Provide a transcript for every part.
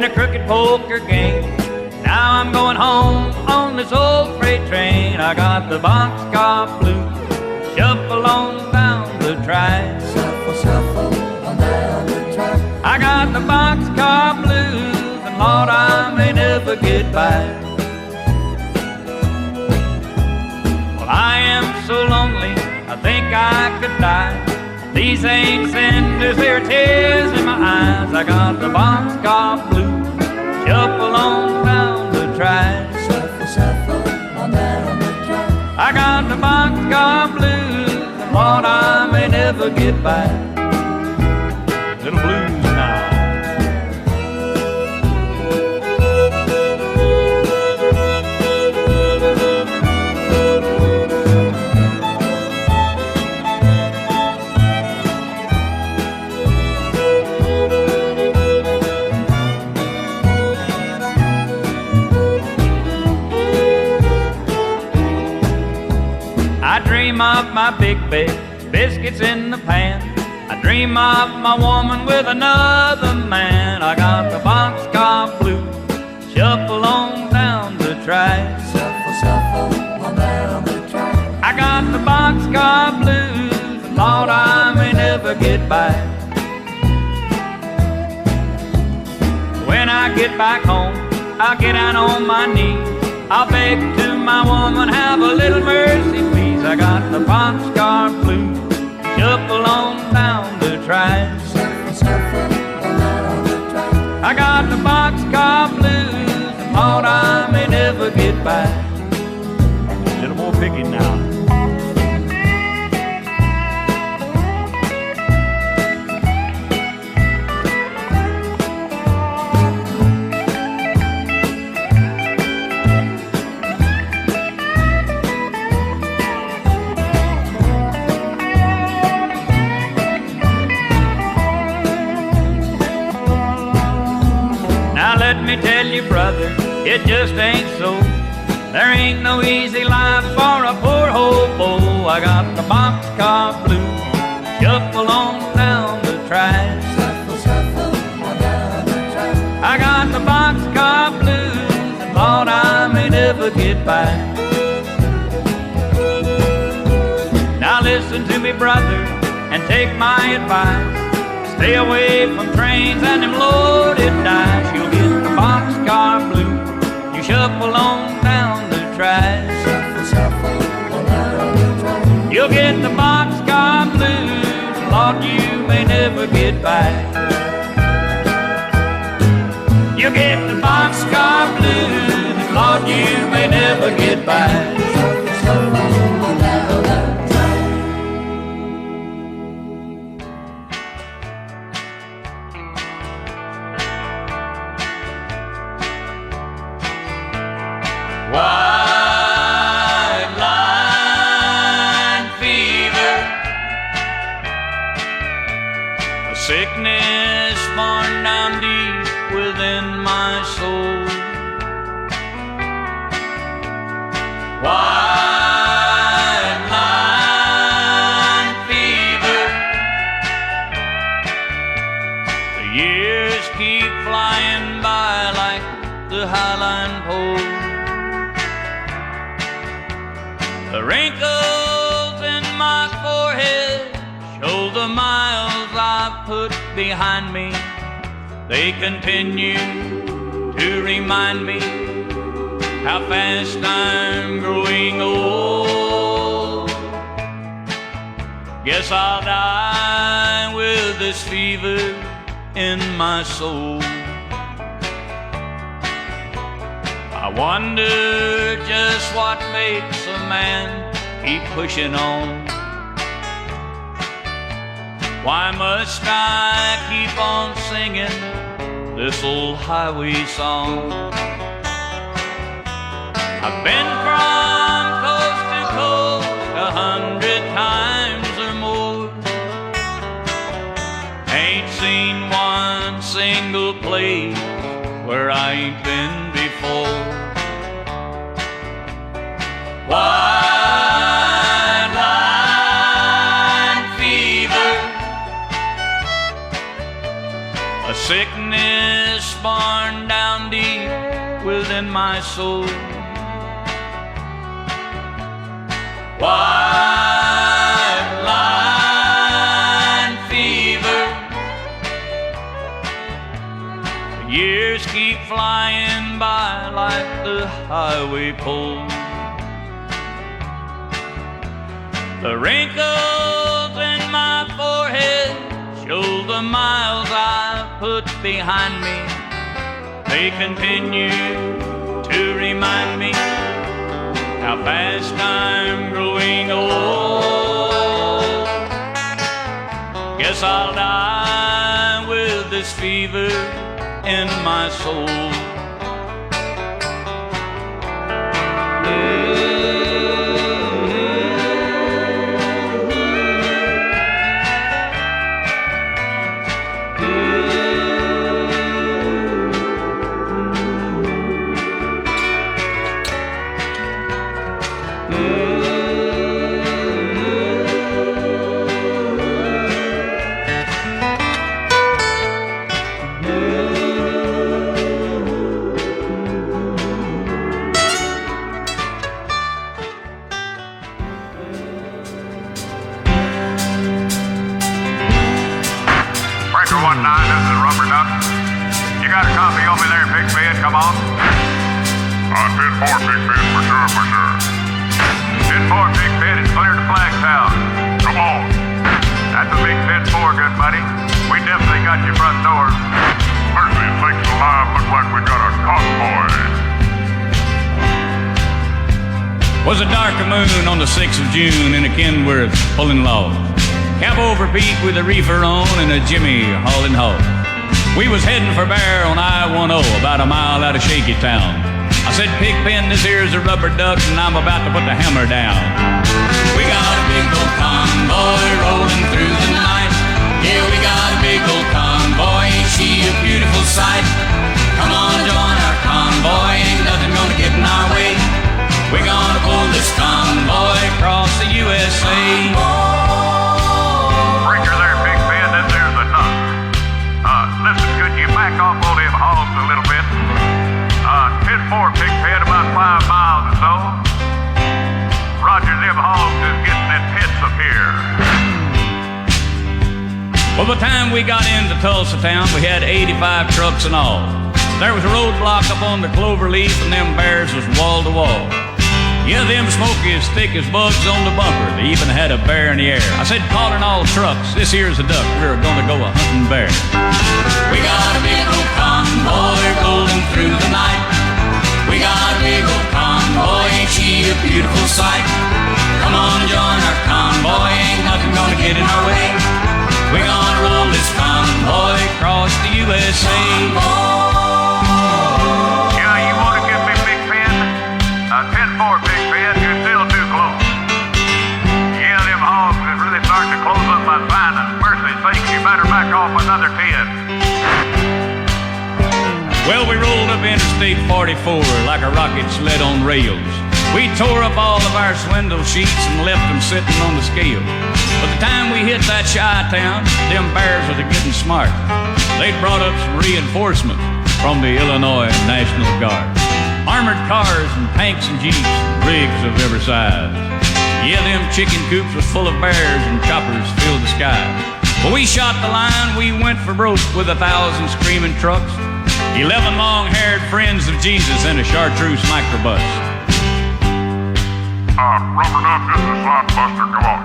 in a crooked poker game. Now I'm going home on this old freight train. I got the Boxcar Blues, shuffle on down the track. Shuffle, shuffle on down the track. I got the Boxcar Blues, and Lord, I may never get back. Well, I am so lonely, I think I could die. These ain't cinders, they're tears in my eyes. I got the Boxcar Blues, shuffle on down the track. Shuffle, shuffle on down the track. I got the Boxcar Blues, and Lord, I may never get back. Little blues now. I dream of my big bed, biscuits in the pan. I dream of my woman with another man. I got the Boxcar Blues, shuffle on down the track. Shuffle, shuffle on down the track. I got the Boxcar Blues, and Lord, I may never get back. When I get back home, I'll get down on my knees. I'll beg to my woman, have a little mercy, please. I got the Boxcar Blues, shuffle on down the track. Shuffle, shuffle on down the track. I got the Boxcar Blues, and Lord, I may never get back. A little more picking now. Now let me tell you, brother, it just ain't so. There ain't no easy life for a poor hobo. I got the Boxcar Blues, shuffle on down the track. Shuffle, shuffle on down the track. I got the Boxcar Blues, and Lord, I may never get back. Now listen to me, brother, and take my advice. Stay away from trains and them loaded dice. You'll get the Boxcar Blues, you shuffle on down the track. Shuffle, shuffle on down the track. You'll get the Boxcar Blues, Lord, you may never get back. You'll get the Boxcar Blues, Lord, you may never get back. Shuffle, shuffle on down the track. White line fever, a sickness born down deep within my soul. White line fever, the years keep flying by like the highline pole. The wrinkles in my forehead show the miles I've put behind me. They continue to remind me how fast I'm growing old. Guess I'll die with this fever in my soul. I wonder just what makes a man keep pushing on. Why must I keep on singing this old highway song? I've been from coast to coast 100 times or more. Ain't seen one single place where I ain't been before. White line fever, a sickness born in my soul. White line fever. The years keep flying by like the highway pole. The wrinkles in my forehead show the miles I've put behind me. They continue to remind me how fast I'm growing old. Guess I'll die with this fever in my soul. Come on. Pit 4, Big Ben, for sure, for sure. Pit 4, Big Ben, it's clear to Flagtown. Come on. That's a big Pit 4, good buddy. We definitely got your front door. Mercy sakes alive, looks like we got a convoy. Was a darker moon on the 6th of June in a Kenworth pulling logs. Cowboy over Pete with a reefer on and a Jimmy hauling hogs. We was heading for Bear on I-10, about a mile out of Shaky Town. I said, Pigpen, this here's a rubber duck, and I'm about to put the hammer down. We got a big old convoy rolling through the night. Yeah, we got a big old convoy, ain't she a beautiful sight? Come on, join our convoy, ain't nothing gonna get in our way. We're gonna pull this convoy across the USA. Breaker there, Big Ben, this here's the nut. Listen, could you back off all them hogs a little bit? Pit 4, Big Ben, about 5 miles or so. Roger, them hogs is getting in pits up here. Well, by the time we got into Tulsa town, we had 85 trucks and all. There was a roadblock up on the Cloverleaf, and them bears was wall to wall. Yeah, them smoky as thick as bugs on the bumper. They even had a bear in the air. I said, calling all trucks, this here's a duck. We're gonna go a hunting bear. We got a big old convoy rolling through the night. We got a big old convoy, ain't she a beautiful sight? Come on, join our convoy, ain't nothing gonna get in our way. We're gonna roll this convoy across the USA. Yeah, you wanna get me, Big Ben? 10-4, Big Ben, you're still too close. Yeah, them hogs is really starting to close up my spine. Mercy sakes, you better back off another 10. Well, we rolled up Interstate 44 like a rocket sled on rails. We tore up all of our swindle sheets and left them sitting on the scale. By the time we hit that Chi-town, them bears was getting smart. They'd brought up some reinforcements from the Illinois National Guard. Armored cars and tanks and jeeps and rigs of every size. Yeah, them chicken coops was full of bears and choppers filled the sky. Well, we shot the line, we went for broke with 1,000 screaming trucks, 11 long-haired friends of Jesus and a chartreuse microbus. Rubber Duck, this is Slot Buster, come on.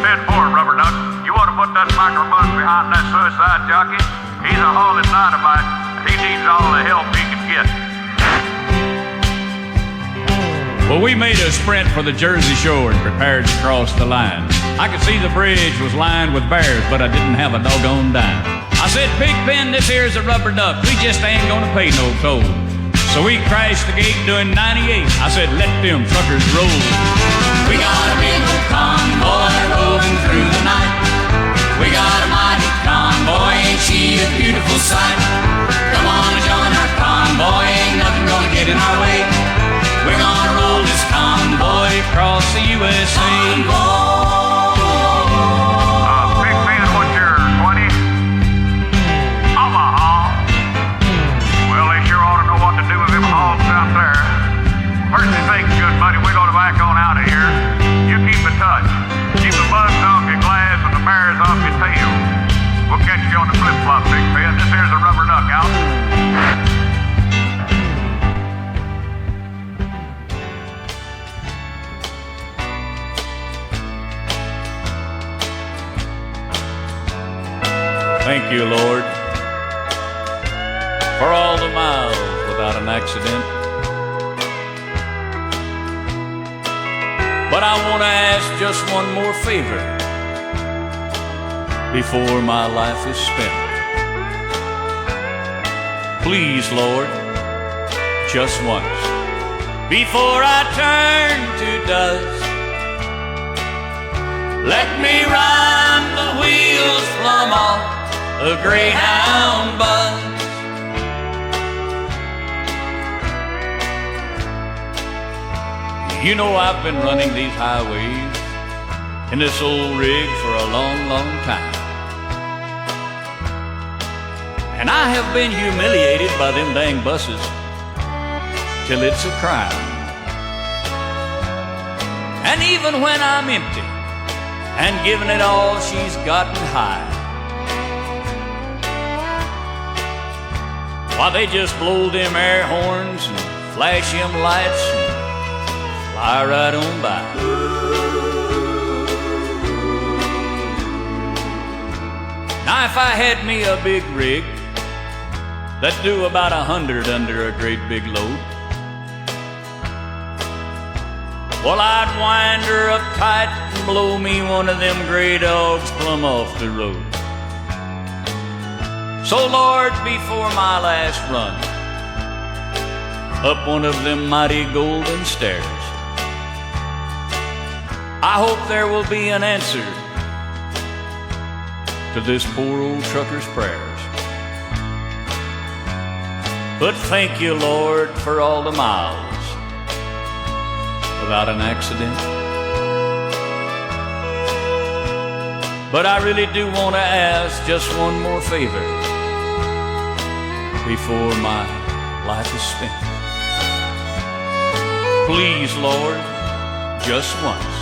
10-4, Rubber Duck, you want to put that microbus behind that suicide jockey? He's a hauling dynamite. He needs all the help he can get. Well, we made a sprint for the Jersey Shore and prepared to cross the line. I could see the bridge was lined with bears, but I didn't have a doggone dime. I said, Pigpen, this here's a rubber duck. We just ain't gonna pay no toll. So we crashed the gate doing 98. I said, let them truckers roll. We got a big old convoy rolling through the night. We got a mighty convoy, ain't she a beautiful sight? Come on and join our convoy, ain't nothing gonna get in our way. We're gonna roll this convoy across the USA. Big Ben, what's your 20? Omaha. Well, they sure ought to know what to do with them hogs out Thank you, Lord, for all the miles without an accident. But I want to ask just one more favor before my life is spent. Please, Lord, just once, before I turn to dust, let me run the wheels plumb off a Greyhound bus. You know I've been running these highways in this old rig for a long, long time. And I have been humiliated by them dang buses till it's a crime. And even when I'm empty and giving it all she's gotten high, why they just blow them air horns and flash them lights and fly right on by. Now if I had me a big rig that'd do about 100 under a great big load, well, I'd wind her up tight and blow me one of them gray dogs plumb off the road. So, Lord, before my last run up one of them mighty golden stairs, I hope there will be an answer to this poor old trucker's prayers. But thank you, Lord, for all the miles without an accident. But I really do want to ask just one more favor before my life is spent. Please, Lord, just once,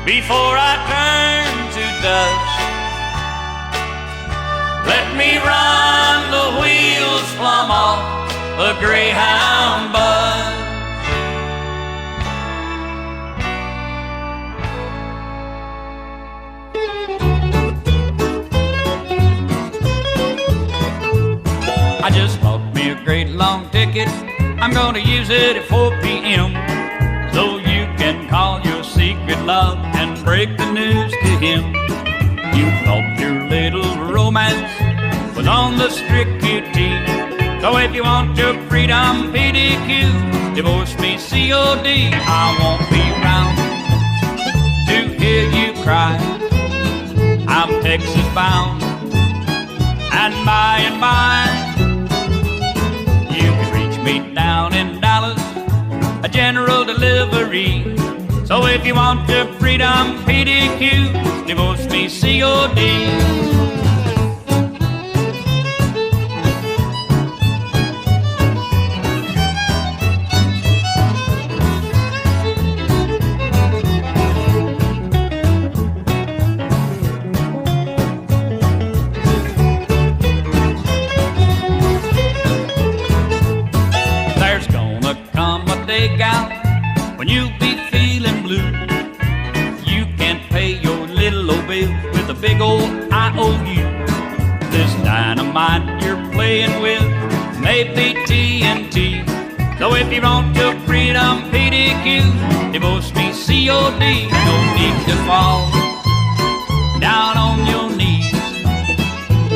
before I turn to dust, let me run the wheels plumb off a Greyhound bus. I just bought me a great long ticket. I'm gonna use it at 4 p.m. so you can call your secret love and break the news to him. You thought your little romance was on the strict QT, so if you want your freedom PDQ, divorce me C.O.D. I won't be round to hear you cry. I'm Texas bound, and by you can reach me down in Dallas, a general delivery. So if you want your freedom PDQ, divorce me C.O.D. When you'll be feeling blue, you can't pay your little old bill with a big old IOU. This dynamite you're playing with may be TNT, so if you want your freedom PDQ, divorce me C.O.D. No need to fall down on your knees,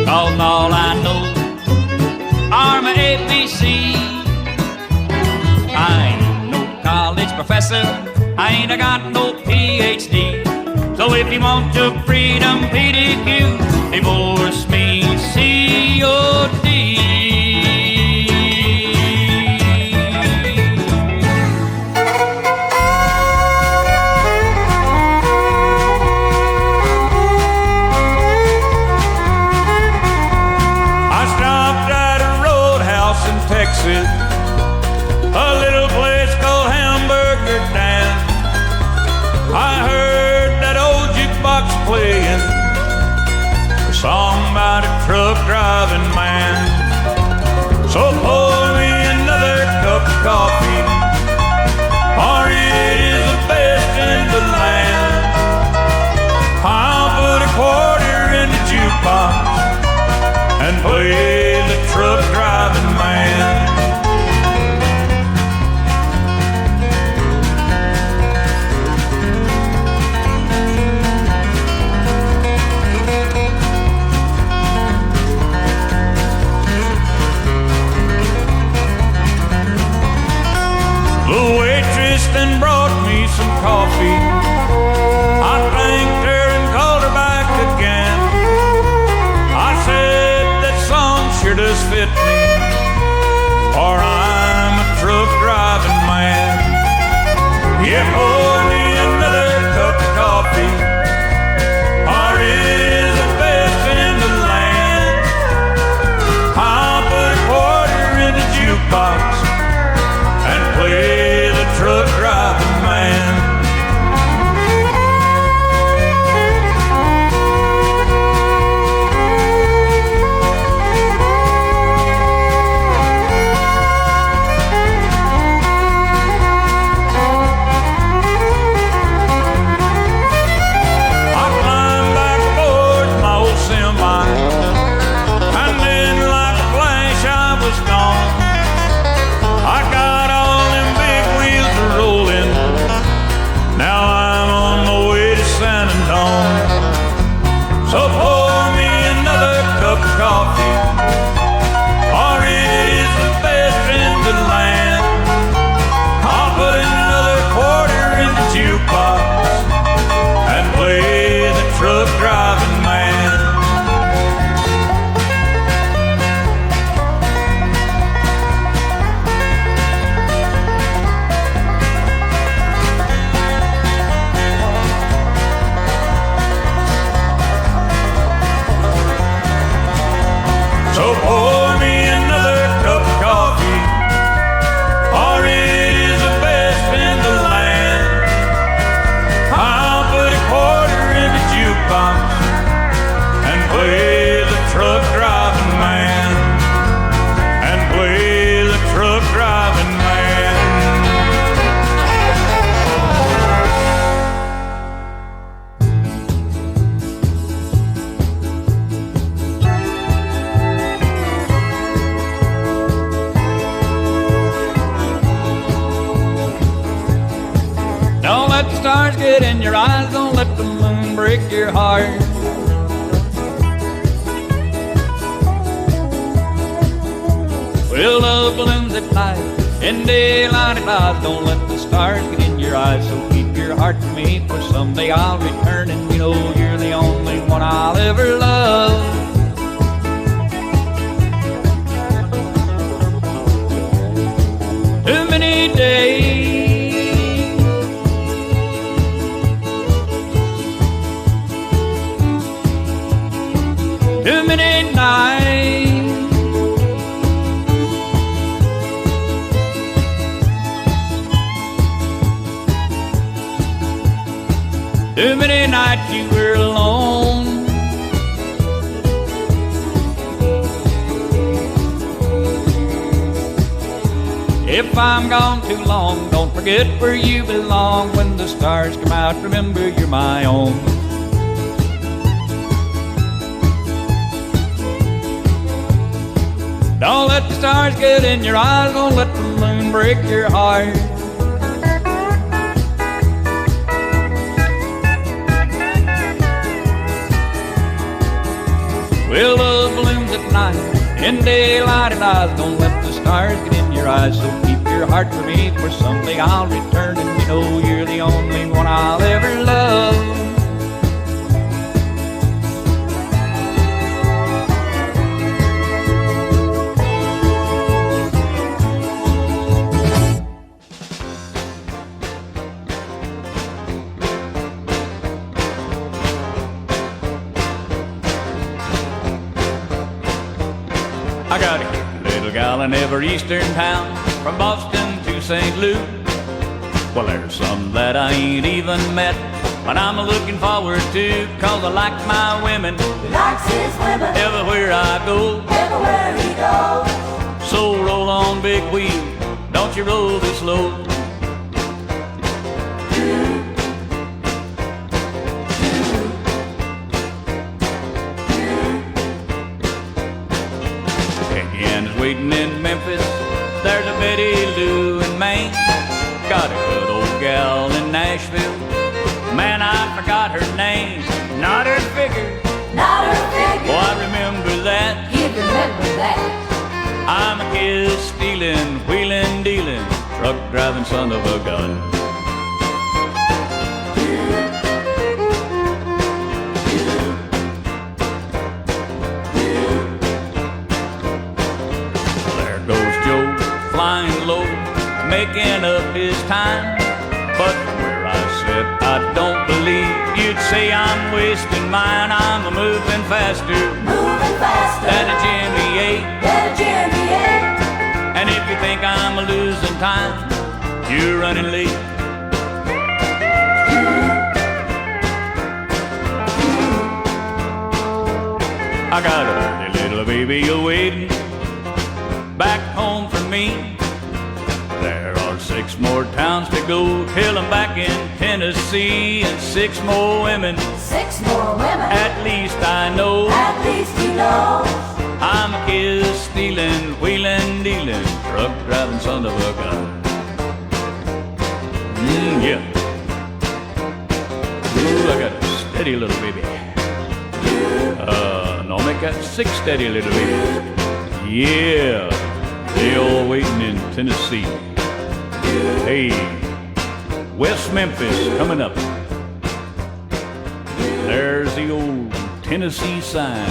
'cause all I know are my ABCs. I ain't no college professor, I ain't got no PhD. So if you want your freedom PDQ, divorce me C.O.D. I stopped at a roadhouse in Texas, a little place called Hamburger Dan. I heard that old jukebox playing a song about a truck driving man. So pour me another cup of coffee, for it is the best in the land. I'll put a quarter in the jukebox play the truck driving man. The waitress then brought me some coffee. I thanked her and called her back again. I said that song sure does fit me, for I'm a truck driving man. Yeah, pour me another cup of coffee, for it is the best in the land. I'll put a quarter in the jukebox and play the truck driving man. I climbed back aboard my old semi, and then like a flash I was gone. I got all them big wheels a rolling. Now I'm on my way to San Antonio. So pour me another cup of coffee, for it is the best in the land. I'll put another quarter in the jukebox and play the truck driving man. So pour me another cup of coffee, for it is the best in the land. I'll put a quarter in the jukebox and play the truck driving man, and play the truck driving man. Don't let the stars get in your eyes, don't let the moon break your heart. We'll love balloons at night, in daylight at night. Don't let the stars get in your eyes, so keep your heart for me, for someday I'll return, and you know you're the only one I'll ever love. Too many days, too many nights, too many nights you were alone. If I'm gone too long, don't forget where you belong. When the stars come out, remember you're my own. Don't let the stars get in your eyes, don't let the moon break your heart. We'll love balloons at night, in daylight at eyes. Don't let the stars get in your eyes, so keep your heart for me, for someday I'll return, and you know you're the only one I'll ever love. I got a cute little gal in every eastern town, from Boston to St. Louis. Well, there's some that I ain't even met, but I'm looking forward to, 'cause I like my women. He likes his women Everywhere I go, everywhere he goes. so roll on, big wheel, don't you roll this slow. waiting in Memphis. There's a Betty Lou in Maine. Got a good old gal in Nashville. Man, I forgot her name. Not her figure. Not her figure. Oh, I remember that. You remember that. I'm a kid stealing, wheeling, dealing, truck driving son of a gun. There goes Joe, flying low, making up his time. But where I sit, I don't believe you'd say I'm wasting mine. I'm moving faster than a Jimmy 8. And if you think I'm losing time, you're running late. I got a pretty little baby awaiting back home for me. There are 6 more towns to go till I'm back in Tennessee, and 6 more women. 6 more women. At least I know. At least you know. I'm a kid stealing, wheeling, dealing, truck driving son of a gun. Yeah. Ooh, I got a steady little baby. No, I got 6 steady little babies. Yeah, they all waiting in Tennessee. Hey, West Memphis coming up. There's the old Tennessee sign.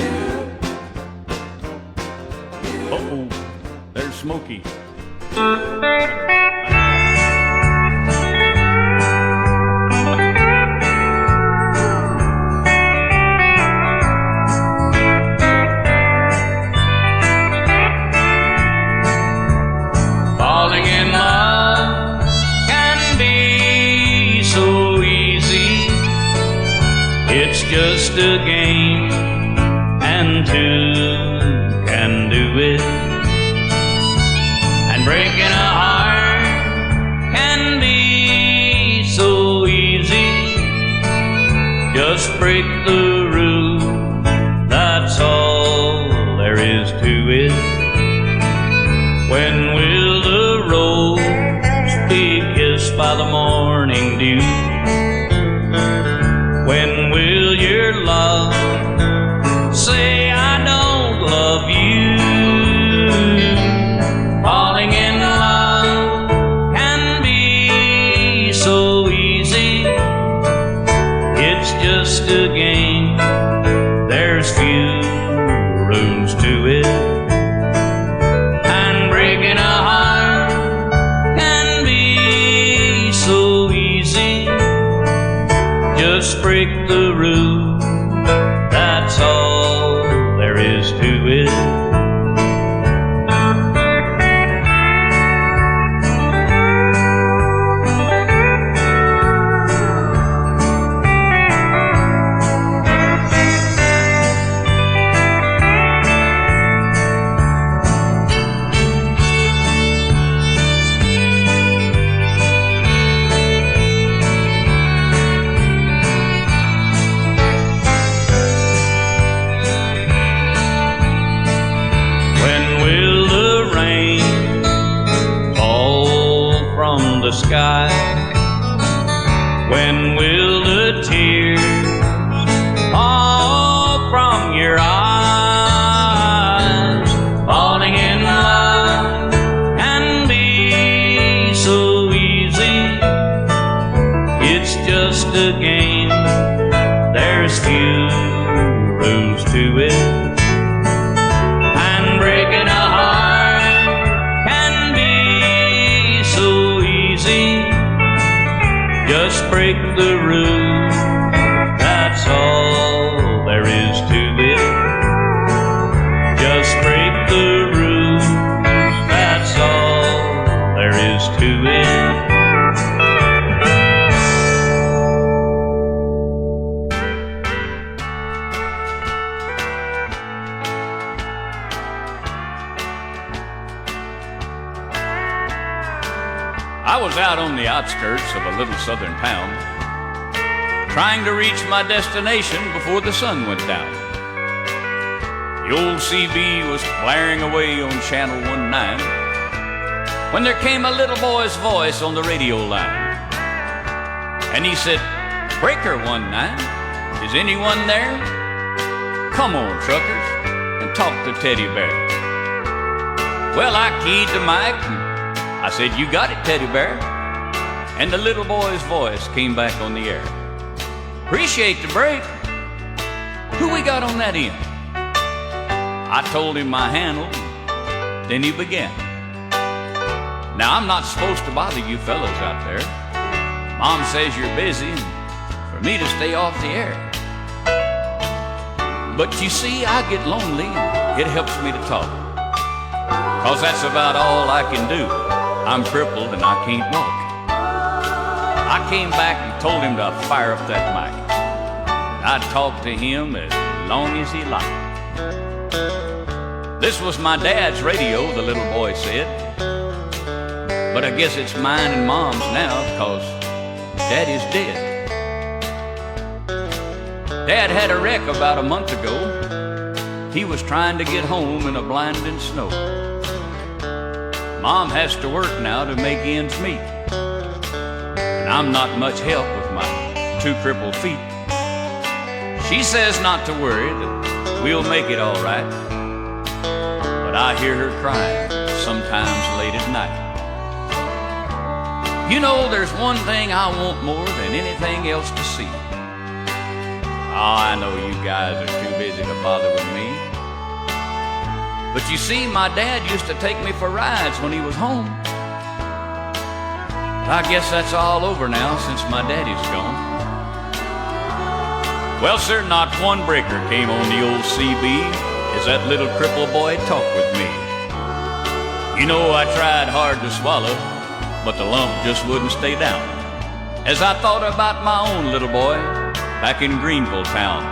Uh-oh, there's Smokey. Falling in love can be so easy. It's just a game, and 2 can do it. And breaking a heart can be so easy. Just break the rule, that's all there is to it. When will the rose be kissed by the morning dew? When will your love say I don't love you? Falling in love can be so easy. It's just a game, there's few rules to it. And breaking a heart can be so easy. Just break the rule, that's all there is to it. Sky. When will the tears fall from your eyes? Falling in love can be so easy. It's just a game, there's few rules to it. And breaking a heart can be so easy. Just break the rule, that's all there is to it. Just break the rule, that's all there is to it. I was out on the outskirts of a little southern town, trying to reach my destination before the sun went down. The old CB was blaring away on channel 19 when there came a little boy's voice on the radio line. And he said, "Breaker 19, is anyone there? Come on, truckers, and talk to Teddy Bear." Well, I keyed the mic and I said, "You got it, Teddy Bear." And the little boy's voice came back on the air. "Appreciate the break. Who we got on that end?" I told him my handle, then he began. "Now, I'm not supposed to bother you fellas out there. Mom says you're busy and for me to stay off the air. But you see, I get lonely and it helps me to talk. 'Cause that's about all I can do. I'm crippled and I can't walk." I came back and told him to fire up that mic. I'd talk to him as long as he liked. This was my dad's radio, the little boy said. But I guess it's mine and Mom's now, 'cause Daddy's dead. Dad had a wreck about a month ago. He was trying to get home in a blinding snow. Mom has to work now to make ends meet. And I'm not much help with my 2 crippled feet. She says not to worry, that we'll make it all right. But I hear her crying sometimes late at night. You know, there's one thing I want more than anything else to see. Oh, I know you guys are too busy to bother with me. But you see, my dad used to take me for rides when he was home. I guess that's all over now since my daddy's gone. Well, sir, not one breaker came on the old CB as that little cripple boy talked with me. You know, I tried hard to swallow, but the lump just wouldn't stay down. As I thought about my own little boy back in Greenville town.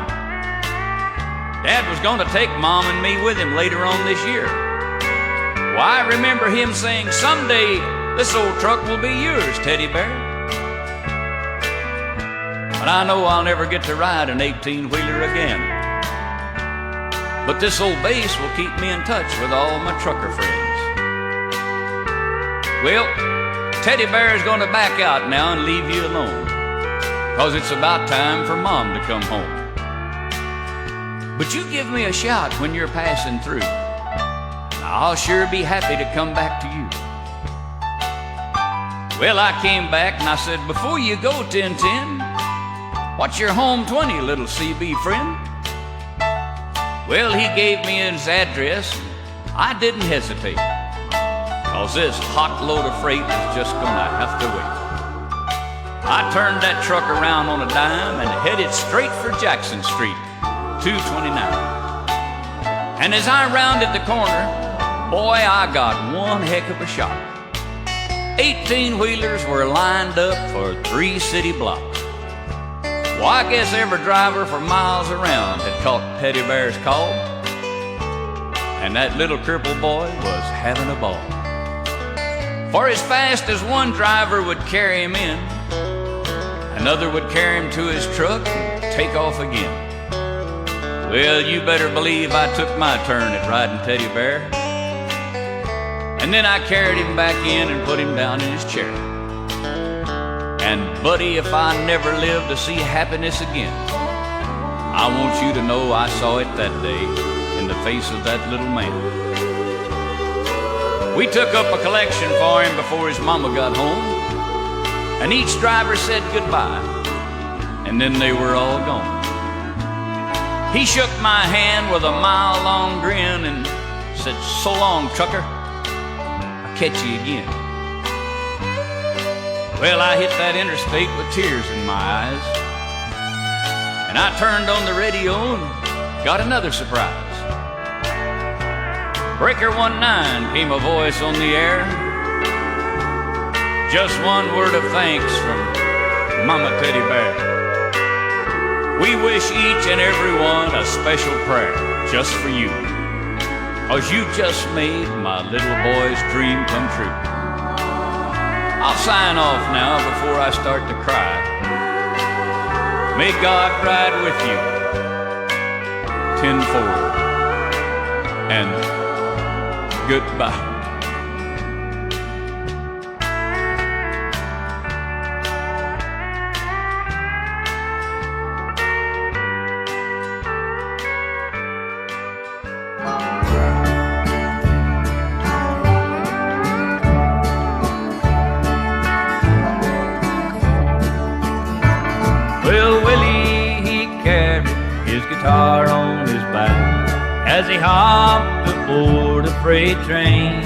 Dad was going to take Mom and me with him later on this year. Well, I remember him saying, "Someday this old truck will be yours, Teddy Bear." But I know I'll never get to ride an 18-wheeler again. But this old bass will keep me in touch with all my trucker friends. Well, Teddy Bear is going to back out now and leave you alone, 'cause it's about time for Mom to come home. But you give me a shout when you're passing through. I'll sure be happy to come back to you. Well, I came back and I said, "Before you go, 1010, what's your home 20, little CB friend?" Well, he gave me his address. I didn't hesitate, 'cause this hot load of freight is just gonna have to wait. I turned that truck around on a dime and headed straight for Jackson Street, 229. And as I rounded the corner, boy, I got one heck of a shot. 18-wheelers were lined up for 3 city blocks. Well, I guess every driver for miles around had caught Teddy Bear's call, and that little crippled boy was having a ball. For as fast as one driver would carry him in, another would carry him to his truck and take off again. Well, you better believe I took my turn at riding Teddy Bear. And then I carried him back in and put him down in his chair. And buddy, if I never live to see happiness again, I want you to know I saw it that day in the face of that little man. We took up a collection for him before his mama got home, and each driver said goodbye, and then they were all gone. He shook my hand with a mile-long grin and said, "So long, trucker. I'll catch you again." Well, I hit that interstate with tears in my eyes, and I turned on the radio and got another surprise. Breaker 19 came a voice on the air. Just one word of thanks from Mama Teddy Bear. We wish each and every one a special prayer just for you, 'cause you just made my little boy's dream come true. I'll sign off now before I start to cry. May God ride with you 10-4. and goodbye. Well, Willie, he carried his guitar on his back as he hopped aboard a freight train.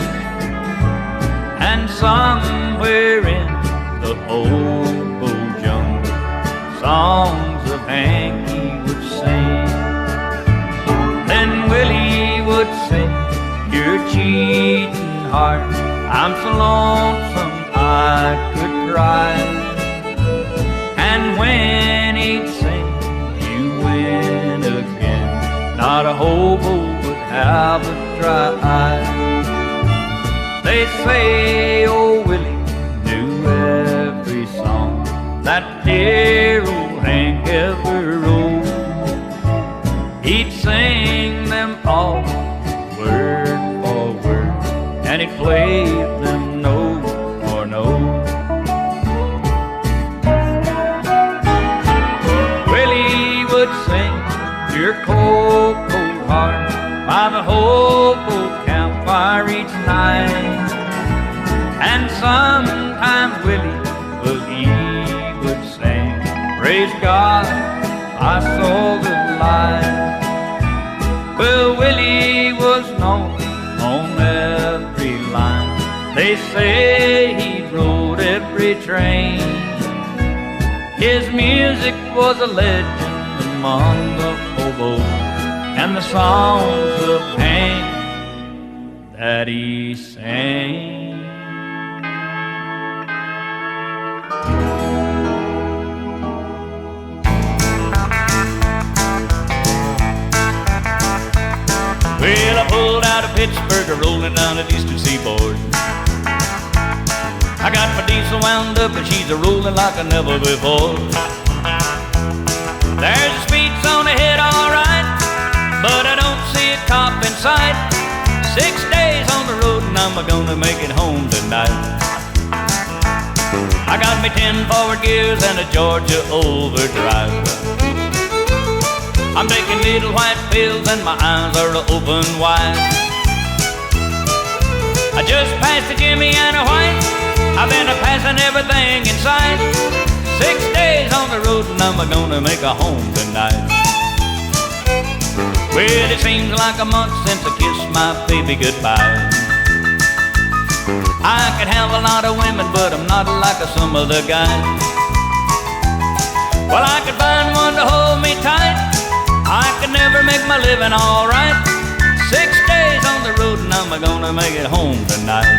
And somewhere in the Hobo jungle, songs of Hank he would sing. Then Willie would say, "You're cheating heart, I'm so lonesome I could cry." And when he'd sing, "You win again," not a hobo would have a dry eye. They say, oh, Willie knew every song that dear old Hank ever wrote. He'd sing them all, word for word, and he'd play them note for note. Willie would sing, "Your cold, cold heart," by the hobo campfire each night. And sometimes Willie, well, he would sing, "Praise God, I saw the light." Well, Willie was known on every line. They say he rode every train. His music was a legend among the hobos, and the songs of Hank that he sang. Well, I pulled out of Pittsburgh, rolling down the eastern seaboard. I got my diesel wound up, and she's a-rolling like a never before. There's a speed zone ahead, all right, but I don't see a cop in sight. 6 days on the road, and I'm gonna make it home tonight. I got me 10 forward gears and a Georgia overdrive. I'm taking little white pills and my eyes are open wide. I just passed a Jimmy and a White. I've been a-passing everything in sight. 6 days on the road and I'm gonna make a home tonight. Well, it seems like a month since I kissed my baby goodbye. I could have a lot of women, but I'm not like some other guys. Well, I could find one to hold me tight. I could never make my living all right. 6 days on the road and I'm gonna make it home tonight.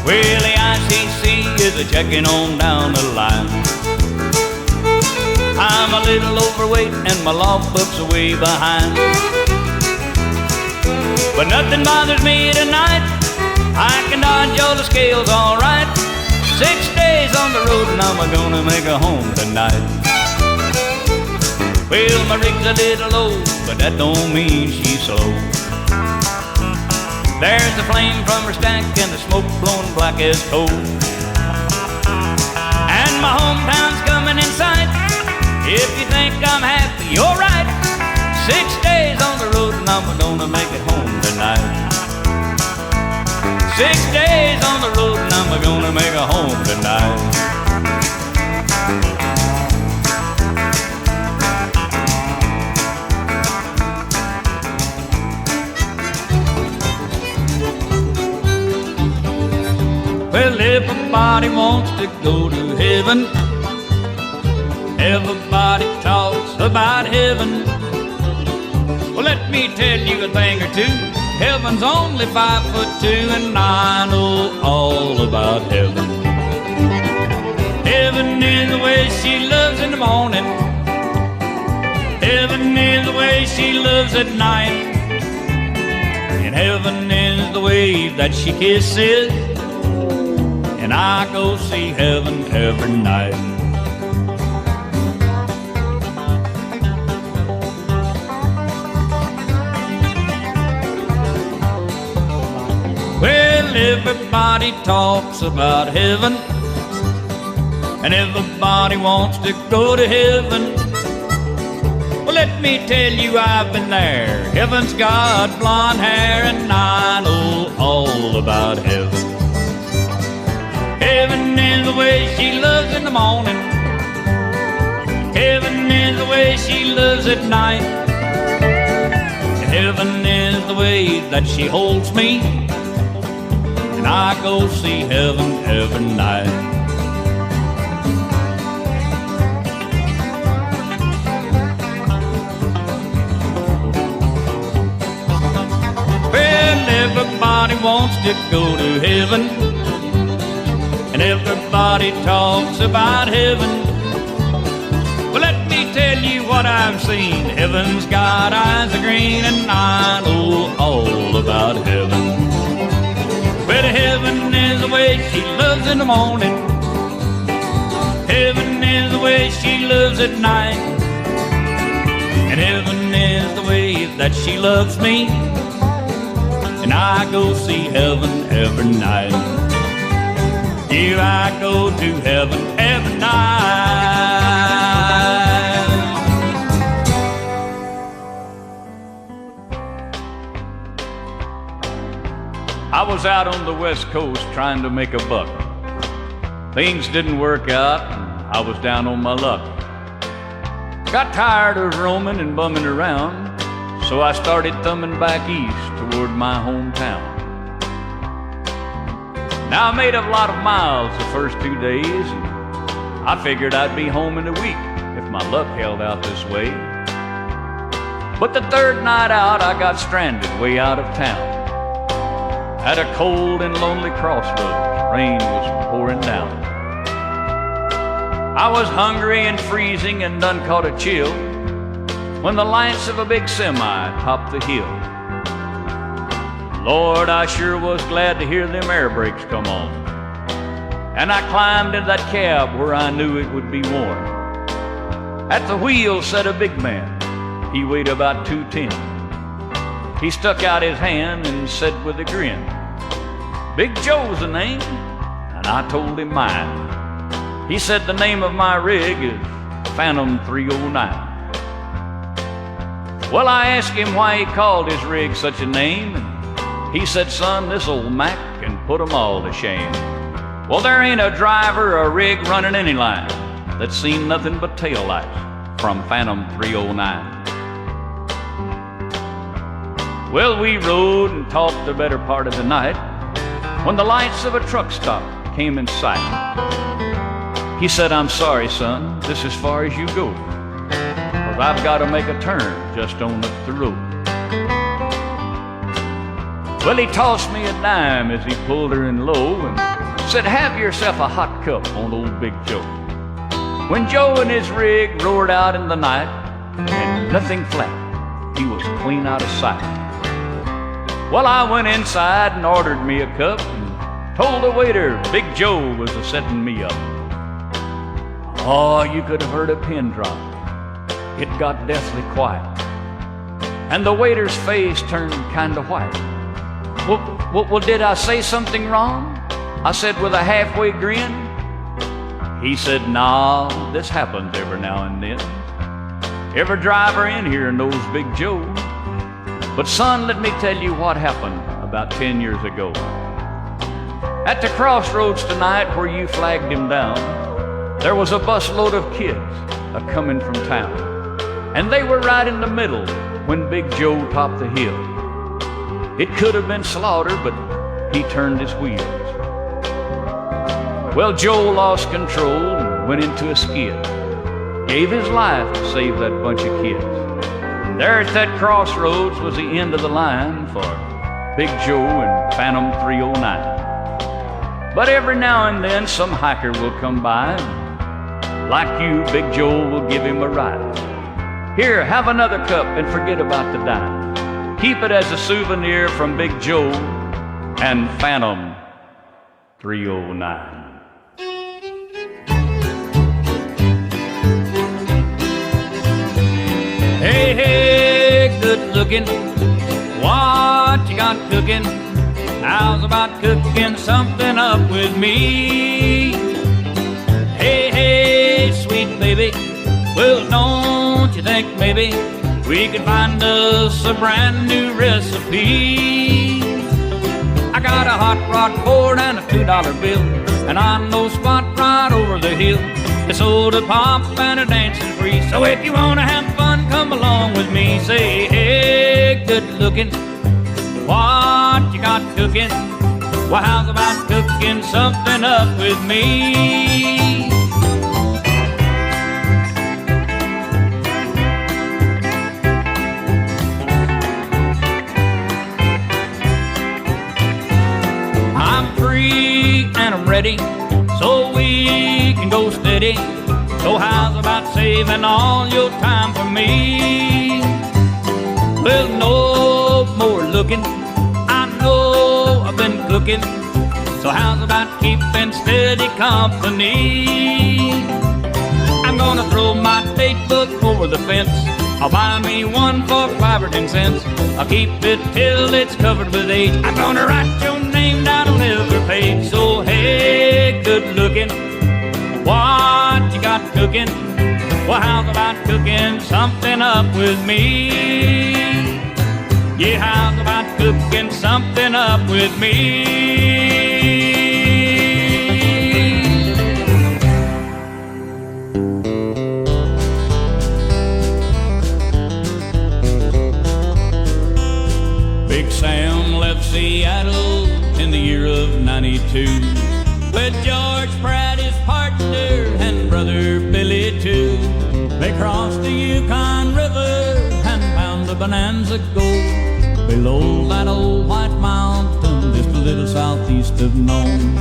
Well, the ICC is a-checking on down the line. I'm a little overweight and my logbook's way behind. But nothing bothers me tonight. I can dodge all the scales all right. 6 days on the road and I'm gonna make a home tonight. Well, my rig's a little low, but that don't mean she's slow. There's the flame from her stack and the smoke blowing black as coal. And my hometown's coming in sight. If you think I'm happy, you're right. 6 days on the road and I'm gonna make it home tonight. 6 days on the road and I'm gonna make a home tonight. Well, everybody wants to go to heaven. Everybody talks about heaven. Well, let me tell you a thing or two. Heaven's only 5'2", and I know all about heaven. Heaven is the way she loves in the morning. Heaven is the way she loves at night. And heaven is the way that she kisses. And I go see heaven every night. Well, everybody talks about heaven, and everybody wants to go to heaven. Well, let me tell you, I've been there. Heaven's got blonde hair, and I know all about heaven. Heaven is the way she loves in the morning. Heaven is the way she loves at night. Heaven is the way that she holds me, and I go see heaven every night. Well, everybody wants to go to heaven, and everybody talks about heaven. Well, let me tell you what I've seen. Heaven's got eyes of green, and I know all about heaven. Well, heaven is the way she loves in the morning. Heaven is the way she loves at night. And heaven is the way that she loves me, and I go see heaven every night. Here I go to heaven every night. I was out on the West Coast trying to make a buck. Things didn't work out, and I was down on my luck. Got tired of roaming and bumming around, so I started thumbing back east toward my hometown. Now I made a lot of miles the first 2 days, and I figured I'd be home in a week if my luck held out this way. But the third night out, I got stranded way out of town at a cold and lonely crossroads. Rain was pouring down. I was hungry and freezing and done caught a chill when the lights of a big semi topped the hill. Lord, I sure was glad to hear them air brakes come on, and I climbed into that cab where I knew it would be warm. At the wheel sat a big man. He weighed about 210. He stuck out his hand and said with a grin, "Big Joe's the name," and I told him mine. He said the name of my rig is Phantom 309. Well, I asked him why he called his rig such a name, and he said, "Son, this old Mac can put 'em all to shame. Well, there ain't a driver or rig running any line that's seen nothing but taillights from Phantom 309. Well, we rode and talked the better part of the night when the lights of a truck stop came in sight. He said, "I'm sorry, son, this is as far as you go, 'cause I've got to make a turn just on up the road." Well, he tossed me a dime as he pulled her in low and said, "Have yourself a hot cup on old Big Joe." When Joe and his rig roared out in the night and nothing flat, he was clean out of sight. Well, I went inside and ordered me a cup and told the waiter Big Joe was a-setting me up. Oh, you could have heard a pin drop. It got deathly quiet, and the waiter's face turned kind of white. Well, did I say something wrong?" I said with a halfway grin. He said, "Nah, this happens every now and then. Every driver in here knows Big Joe. But son, let me tell you what happened about 10 years ago. At the crossroads tonight where you flagged him down, there was a busload of kids a-coming from town, and they were right in the middle when Big Joe topped the hill. It could have been slaughter, but he turned his wheels. Well, Joe lost control and went into a skid, gave his life to save that bunch of kids. And there at that crossroads was the end of the line for Big Joe and Phantom 309. But every now and then some hiker will come by and like you, Big Joe will give him a ride. Here, have another cup and forget about the dime. Keep it as a souvenir from Big Joe and Phantom 309. Hey, hey, good looking, what you got cooking? How's about cooking something up with me? Hey, hey, sweet baby, well, don't you think maybe we could find us a brand new recipe? I got a hot rod cord and a $2 bill, and I know spot right over the hill. It's soda pop and a dancing free. So if you wanna have fun, come along with me. Say, hey, good looking, what you got cooking? Well, how's about cooking something up with me? I'm free and I'm ready, so we can go steady. So how's about saving all your time for me? Well, no more looking, I know I've been cooking. So how's about keeping steady company? I'm gonna throw my date book over the fence. I'll buy me one for 5 or 10 cents. I'll keep it till it's covered with age. I'm gonna write your name down on every page. So hey, good looking, what you got cooking? Well, how's about cooking something up with me? Yeah, how's about cooking something up with me? Big Sam left Seattle in the year of 92 with George Pratt, his partner, and brother Billy too. They crossed the Yukon River and found the Bonanza Gold below that old white mountain just a little southeast of Nome.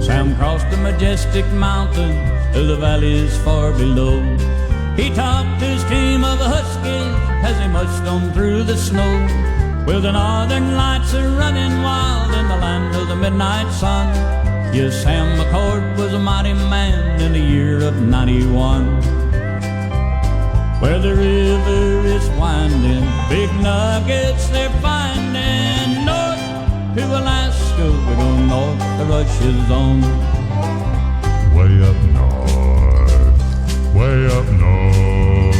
Sam crossed the majestic mountains to the valleys far below. He talked his team of huskies as he mushed on through the snow. Well, the northern lights are running wild in the land of the midnight sun. Yes, Sam McCord was a mighty man in the year of 91. Where the river is winding, big nuggets they're finding. North to Alaska, we're going north, the rush is on. Way up north, way up north.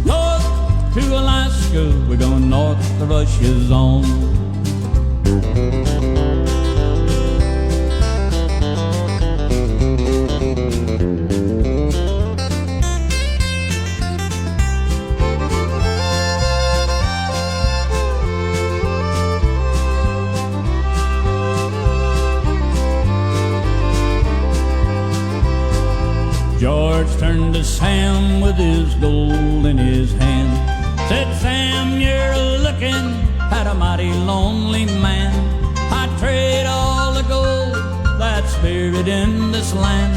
North to Alaska, we're going north, the rush is on. George turned to Sam with his gold in his hand. Said, Sam, you're looking at a mighty lonely man. I'd trade all the gold that's buried in this land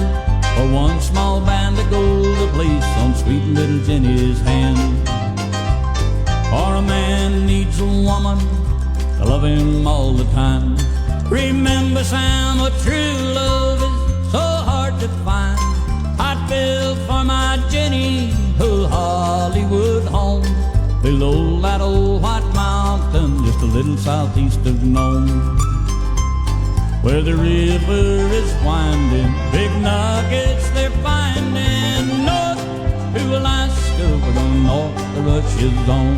for one small band of gold to place on sweet little Jenny's hand. For a man needs a woman to love him all the time. Remember, Sam, what true love is so hard to find. I'd build for my Jenny a Hollywood home below that old white mountain just a little southeast of Nome. Where the river is winding, big nuggets they're finding. North to Alaska, we're going north, the rush is on.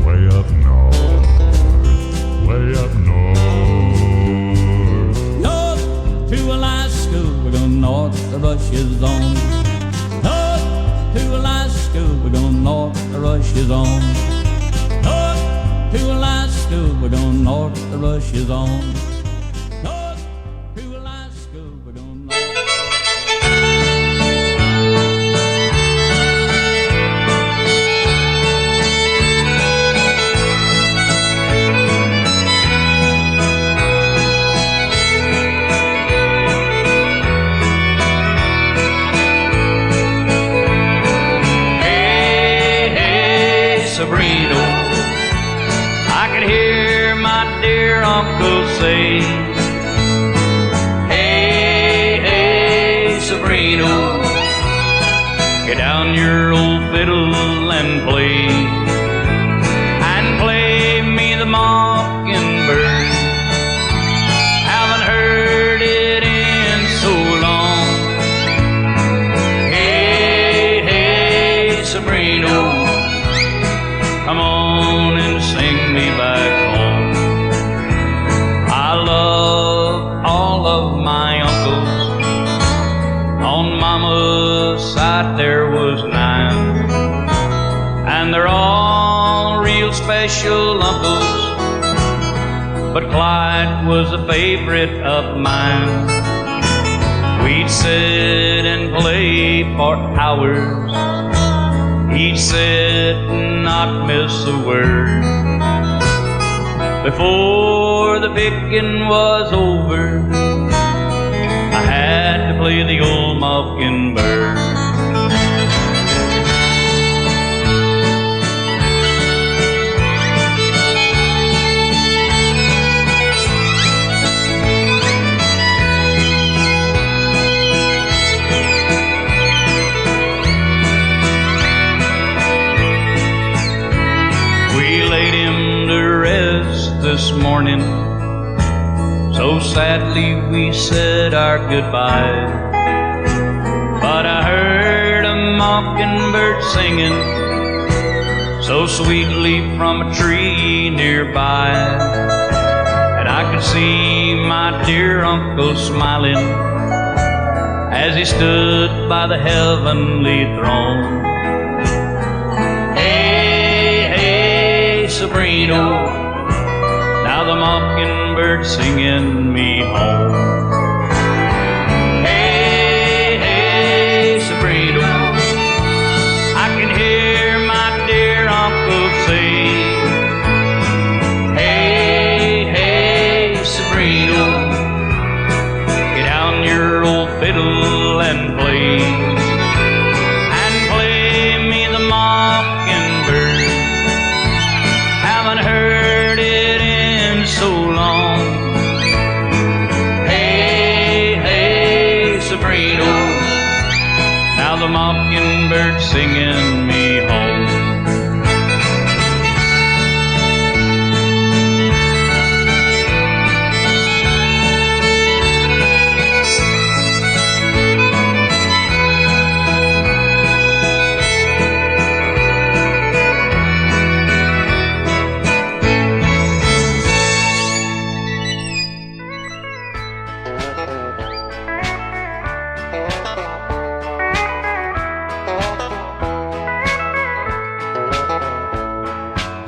Way up north, way up north. North to Alaska, we're going north, the rush is on. North to Alaska, we're going north, the rush is on. North to Alaska, we're going north, the rush is on. North to Alaska, we're going north. dear uncle say, hey, hey, Sabrina, get down your old fiddle and play, and play me the mockingbird. Haven't heard it in so long. Hey, hey, Sabrina, come on and sing me back home. I love all of my uncles. On Mama's side there was 9, and they're all real special uncles, but Clyde was a favorite of mine. We'd sit and play for hours. He'd sit and not miss a word. Before the picking was over, I had to play the old mockingbird. We laid him to rest this morning, so sadly we said our goodbye. But I heard a mockingbird singing so sweetly from a tree nearby, and I could see my dear uncle smiling as he stood by the heavenly throne. Hey, hey, Sabrina, now the mockingbird's singing me home. Hey, hey, Sabrina, I can hear my dear uncle say, hey, hey, Sabrina, get down your old fiddle and play, and play me the mockingbird. Haven't heard it in so long. Hey, hey, Sabrina, now the mockingbird's singing me home.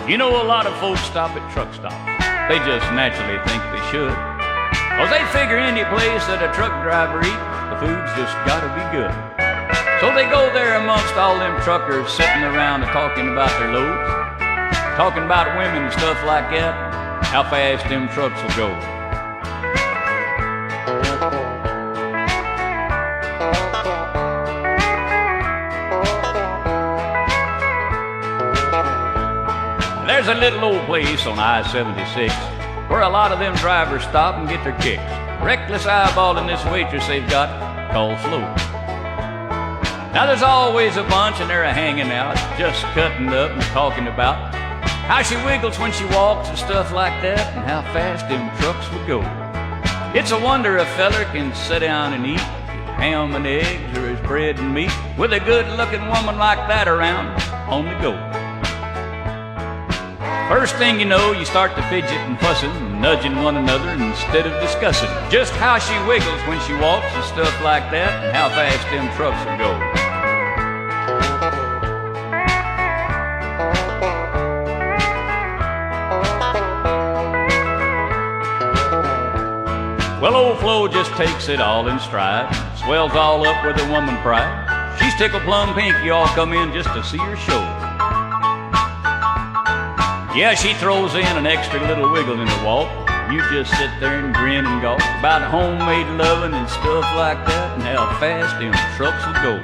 You know, a lot of folks stop at truck stops. They just naturally think they should, 'cause they figure any place that a truck driver eats, the food's just gotta be good. So they go there amongst all them truckers sitting around and talking about their loads, talking about women and stuff like that, how fast them trucks will go. There's a little old place on I-76 where a lot of them drivers stop and get their kicks, reckless eyeballing this waitress they've got called Flo. Now there's always a bunch and they're hanging out, just cutting up and talking about how she wiggles when she walks and stuff like that, and how fast them trucks will go. It's a wonder a feller can sit down and eat his ham and eggs or his bread and meat with a good-looking woman like that around on the go. First thing you know, you start to fidget and fussing, nudging one another instead of discussing just how she wiggles when she walks and stuff like that, and how fast them trucks will go. Well, old Flo just takes it all in stride, swells all up with her woman pride. She's tickled plumb pink you all come in just to see her show. Yeah, she throws in an extra little wiggle in the walk. You just sit there and grin and gawk about homemade loving and stuff like that, and how fast them trucks will go.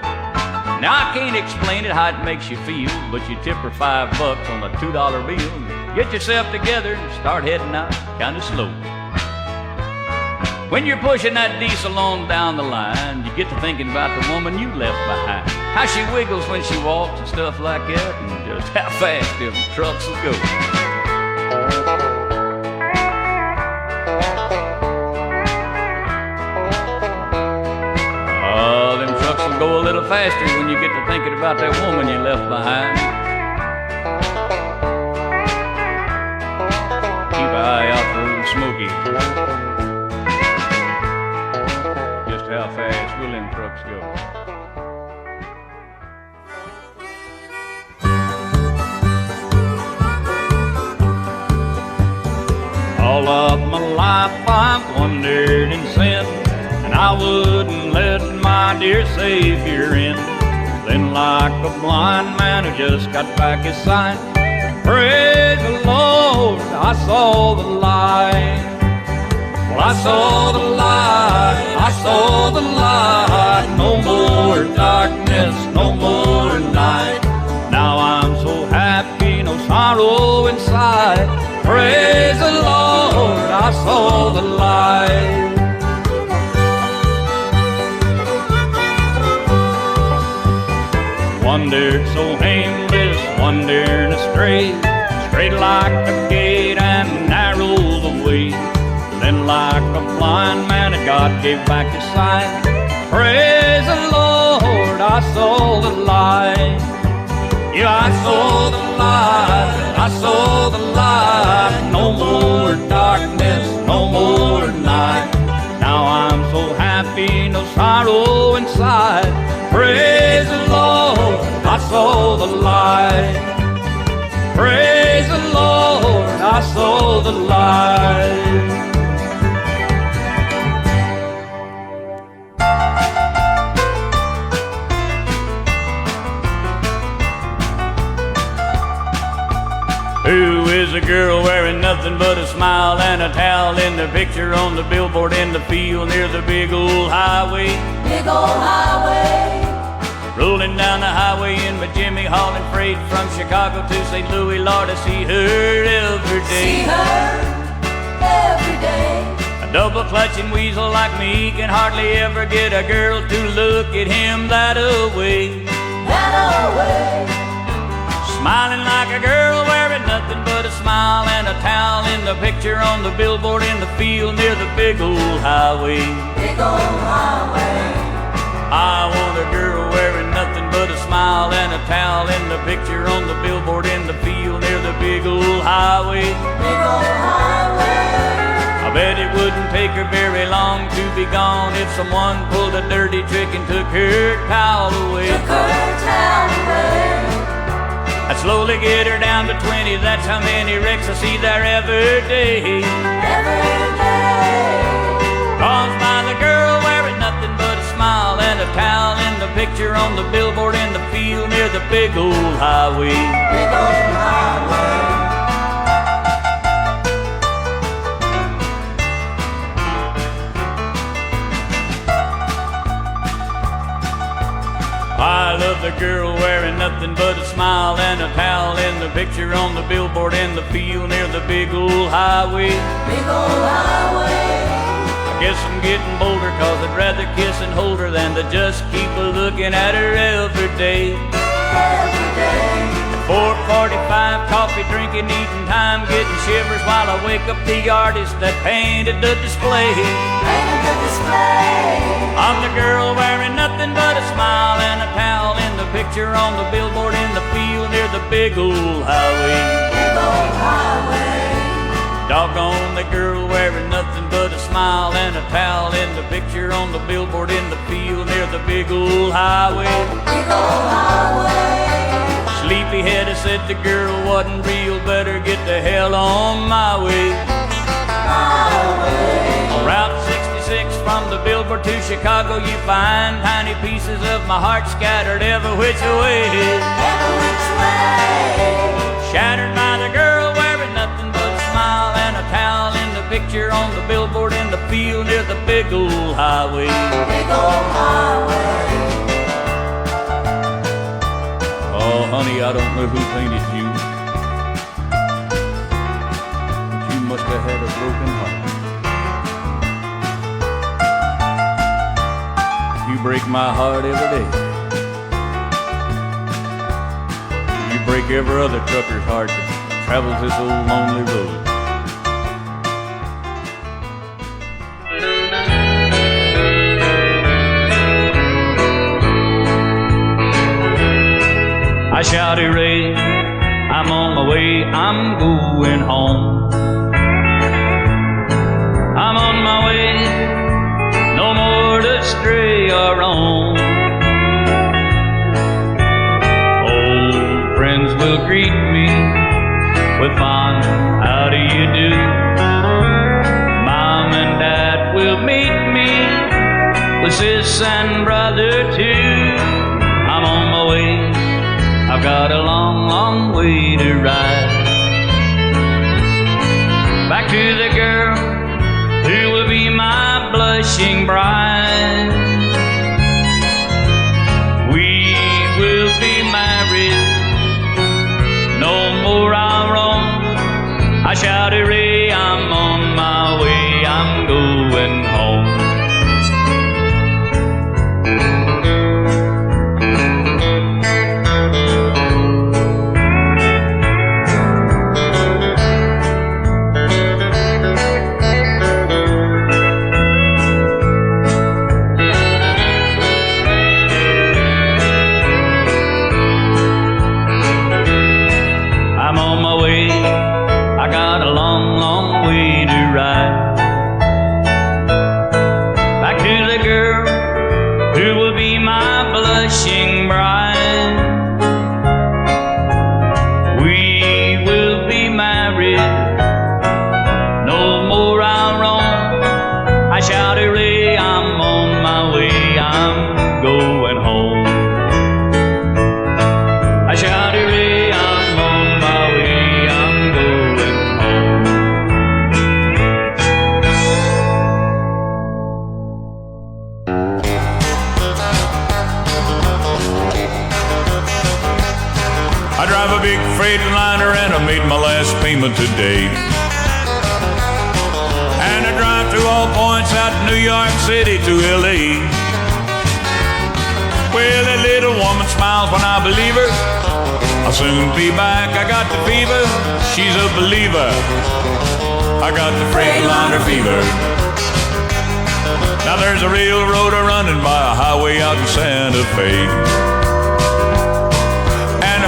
Now I can't explain it how it makes you feel, but you tip her $5 on a $2 bill and get yourself together and start heading out kind of slow. When you're pushing that diesel on down the line, you get to thinking about the woman you left behind. How she wiggles when she walks and stuff like that, and just how fast them trucks will go. Oh, them trucks will go a little faster when you get to thinking about that woman you left behind. Keep an eye out for old Smokey. Just how fast will them trucks go? All of my life I've wondered and sinned, and I wouldn't let my dear Savior in. Then like a blind man who just got back his sight, praise the Lord, I saw the light. Well, I saw the light, I saw the light. No more darkness, no more night. Now I'm so happy, no sorrow inside. Praise the Lord, I saw the light. Wandered so aimless, wandering astray, straight like a gate and narrow the way. Then like a blind man, God gave back his sight. Praise the Lord, I saw the light. Yeah, I saw the light, I saw the light. No more darkness, no more night. Now I'm so happy, no sorrow inside. Praise the Lord, I saw the light. Praise the Lord, I saw the light. Who is a girl wearing nothing but a smile and a towel in the picture on the billboard in the field near the big old highway? Big old highway. Rolling down the highway in my Jimmy hauling freight from Chicago to St. Louis, Lord, I see her every day. See her every day. A double clutching weasel like me can hardly ever get a girl to look at him that away. That away. Smiling like a girl wearing nothing but a smile and a towel in the picture on the billboard in the field near the big old highway. Big old highway. I want a girl wearing nothing but a smile and a towel in the picture on the billboard in the field near the big old highway. Big old highway. I bet it wouldn't take her very long to be gone if someone pulled a dirty trick and took her towel away. Took her towel away. I'd slowly get her down to 20, that's how many wrecks I see there every day. Every day. Caused by the girl wearing nothing but a smile and a towel in the picture on the billboard in the field near the big old highway. Big old highway. I love the girl wearing nothing but a smile and a towel in the picture on the billboard in the field near the big old highway. Big old highway. I guess I'm getting bolder cause I'd rather kiss and hold her than to just keep looking at her every day. Every day. 4:45, coffee drinking, eating time, getting shivers while I wake up the artist that painted the display. Painted the display. I'm the girl wearing nothing but a smile and a towel in the picture on the billboard in the field near the big old highway. Big old highway. Doggone the girl wearing nothing but a smile and a towel in the picture on the billboard in the field near the big old highway. Big old highway. Sleepyhead, I said the girl wasn't real, better get the hell on my way. On Route 66 from the billboard to Chicago, you find tiny pieces of my heart scattered every which way. Every which way. Shattered by the girl wearing nothing but a smile and a towel in the picture on the billboard in the field near the big old highway. Big old highway. Oh, honey, I don't know who painted you, but you must have had a broken heart. You break my heart every day. You break every other trucker's heart that travels this old lonely road. I shouted, Ray, I'm on my way, I'm going home. I'm on my way, no more to stray or roam. Old friends will greet me with fond, how do you do? Mom and Dad will meet me with sis and brother too. I'm on my way, I've got a long, long way to ride. Back to the girl who will be my blushing bride. We will be married, no more I'll roam. I shouted, Ray, I'm on my way, I'm going home. Today, and I drive through all points out New York City to LA. Well, that little woman smiles when I believe her. I'll soon be back, I got the fever. She's a believer, I got the Freightliner fever. Now there's a railroad running by a highway out in Santa Fe,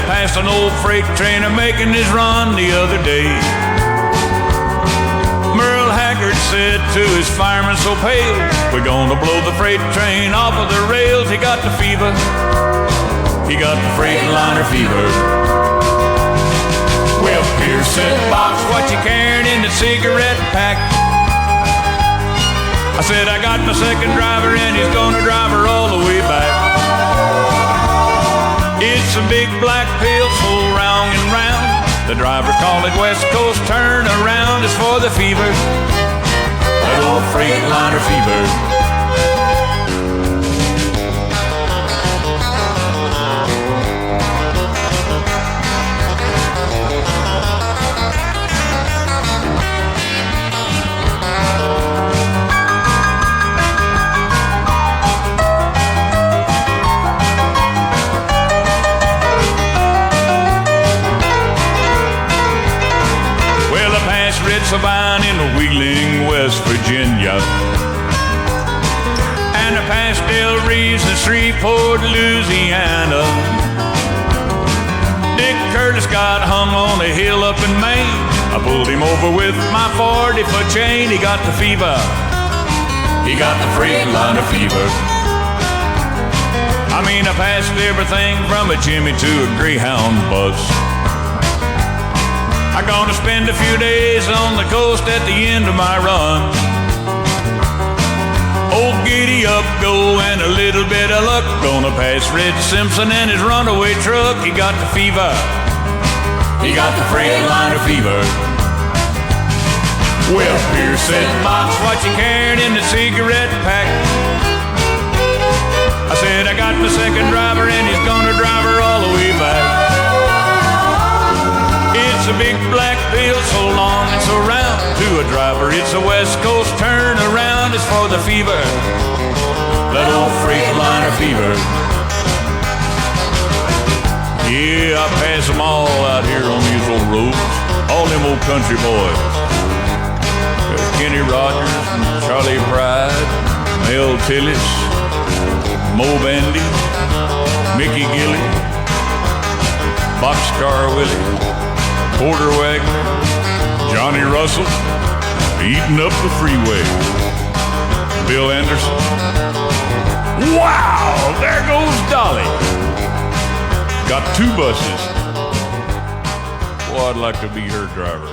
past an old freight train making his run the other day. Merle Haggard said to his fireman so pale, we're gonna blow the freight train off of the rails. He got the fever, he got the Freightliner fever. Well, Pierce said, Box, what you carrying in the cigarette pack? I said, I got my second driver and he's gonna drive her all the way back. It's a big black pill so round and round. The driver called it West Coast turn around. It's for the fever, that old Freightliner fever. Sabine in Wheeling, West Virginia, and I passed Del Reeves in Shreveport, Louisiana. Dick Curtis got hung on a hill up in Maine. I pulled him over with my 40-foot chain. He got the fever, he got the Freightliner fever. I mean, I passed everything from a Jimmy to a Greyhound bus. I'm gonna spend a few days on the coast at the end of my run. Old giddy up go and a little bit of luck. Gonna pass Red Simpson and his runaway truck. He got the fever, he got the Freightliner fever. Well, Pierce said, Box, what you carrying in the cigarette pack? I said, I got my second driver and he's gonna drive her all the way back. It's a big black bill so long and so round. to a driver, it's a West Coast turnaround. It's for the fever, that old Freightliner fever. Yeah, I pass them all out here on these old roads, all them old country boys. There's Kenny Rogers and Charlie Pride, Mel Tillis, Mo Bandy, Mickey Gilly, Boxcar Willie, Porter Wagner, Johnny Russell, eating up the freeway. Bill Anderson. Wow, there goes Dolly. Got 2 buses. Boy, I'd like to be her driver.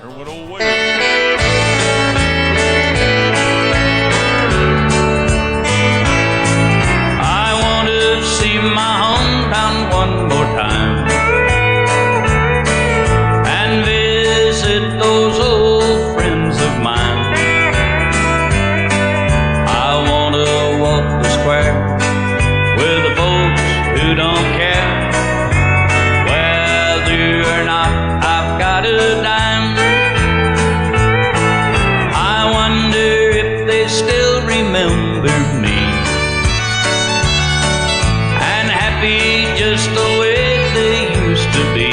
There went old Wade. I want to see my hometown one more time and visit those old friends of mine. I want to walk the square with the folks who don't care whether or not I've got a dime. I wonder if they still remember me and happy just the way they used to be.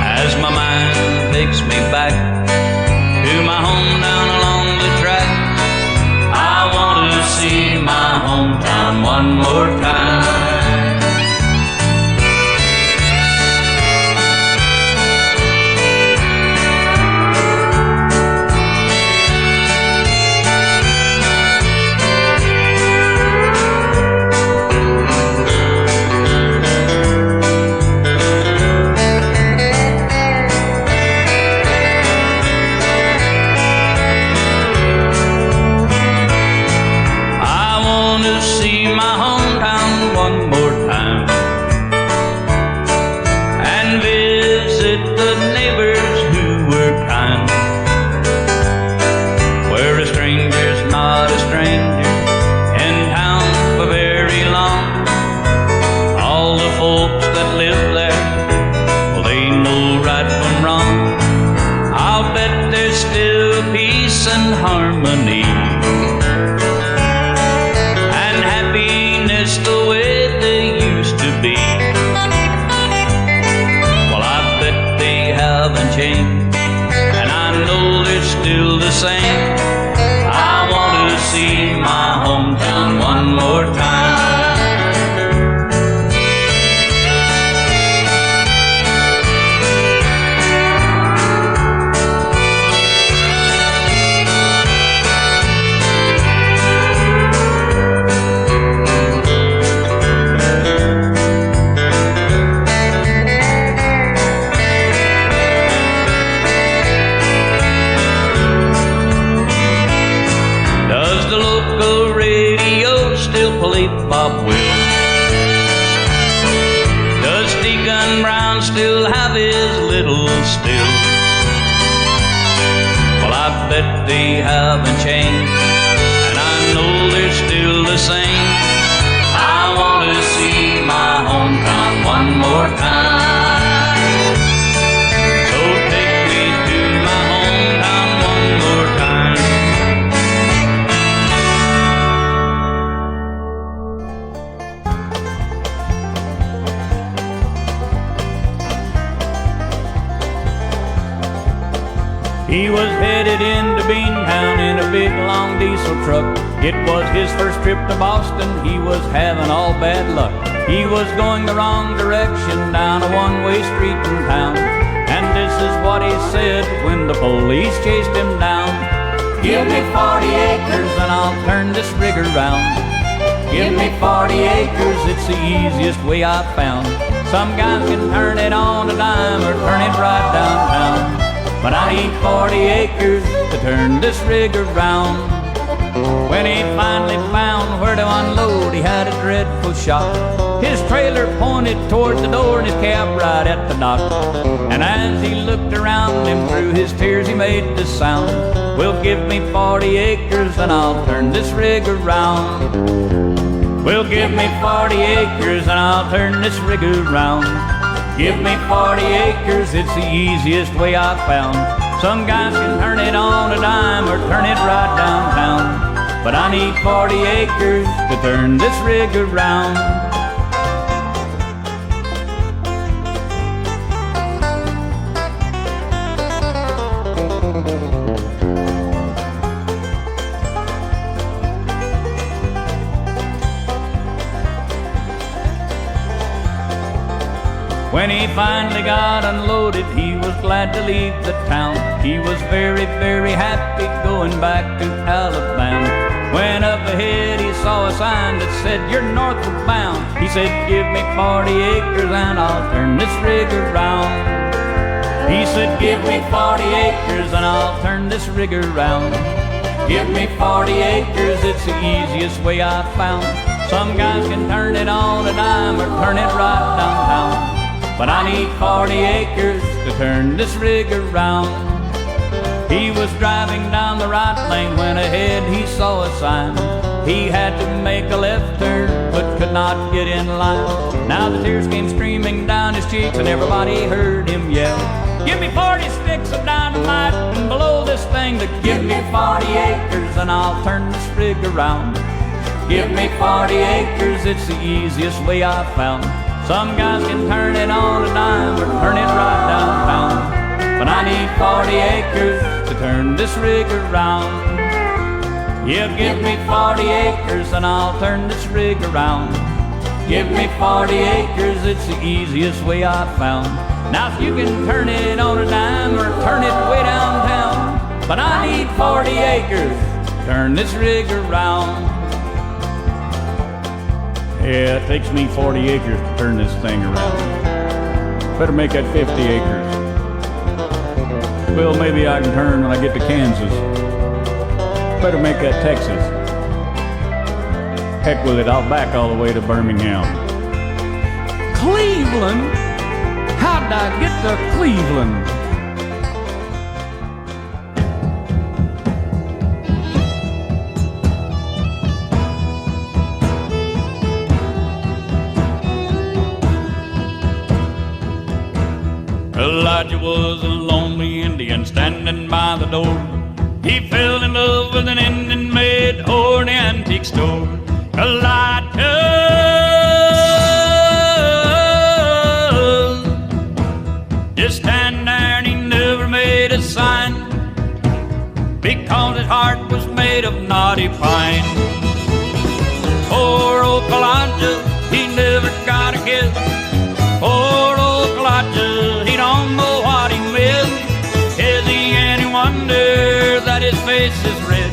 As my mind takes me back to my home down along the track, I want to see my hometown one more time. And harmony and happiness the way they used to be. Well, I bet they haven't changed, and I know they're still the same. I want to see my hometown one more time. Bob Will. Does Deacon Brown still have his little still? Well, I bet they haven't changed, and I know they're still the same. I want to see my hometown one more time. So take me to my hometown one more time. He was headed into Beantown in a big long diesel truck. It was his first trip to Boston, he was having all bad luck. He was going the wrong direction down a one-way street in town, and this is what he said when the police chased him down. Give me 40 acres and I'll turn this rig around. Give me 40 acres, it's the easiest way I've found. Some guys can turn it on a dime or turn it right downtown, but I need 40 acres to turn this rig around. When he finally found where to unload, he had a dreadful shock. His trailer pointed toward the door and his cab right at the dock. And as he looked around him through his tears, he made this sound. Well, give me 40 acres and I'll turn this rig around. Well, give me 40 acres and I'll turn this rig around. Give me 40 acres, it's the easiest way I've found. Some guys can turn it on a dime or turn it right downtown, but I need 40 acres to turn this rig around. When he finally got unloaded, he was glad to leave the town. He was very, very happy going back to Alabama. When up ahead he saw a sign that said, "You're northward bound." He said, "Give me 40 acres and I'll turn this rig around." He said, "Give me 40 acres and I'll turn this rig around." Give me 40 acres, it's the easiest way I've found. Some guys can turn it on a dime or turn it right downtown, but I need 40 acres to turn this rig around. He was driving down the right lane when ahead he saw a sign. He had to make a left turn but could not get in line. Now the tears came streaming down his cheeks and everybody heard him yell, "Give me 40 sticks of dynamite and blow this thing to give me 40 acres and I'll turn this rig around." Give me 40 acres, it's the easiest way I've found. Some guys can turn it on a dime or turn it right downtown, but I need 40 acres to turn this rig around. Yeah, give me 40 acres and I'll turn this rig around. Give me 40 acres, it's the easiest way I've found. Now if you can turn it on a dime or turn it way downtown, but I need 40 acres to turn this rig around. Yeah, it takes me 40 acres to turn this thing around. Better make that 50 acres. Well, maybe I can turn when I get to Kansas. Better make that Texas. Heck with it, I'll back all the way to Birmingham. Cleveland? How'd I get to Cleveland? Elijah was a lonely Indian standing by the door. He fell in love with an Indian maid or an antique store. Elijah, just stand there and he never made a sign, because his heart was made of knotty pine. Poor old Elijah, he never got a kiss. Poor old Elijah, he don't know what he missed. Is he any wonder that his face is red?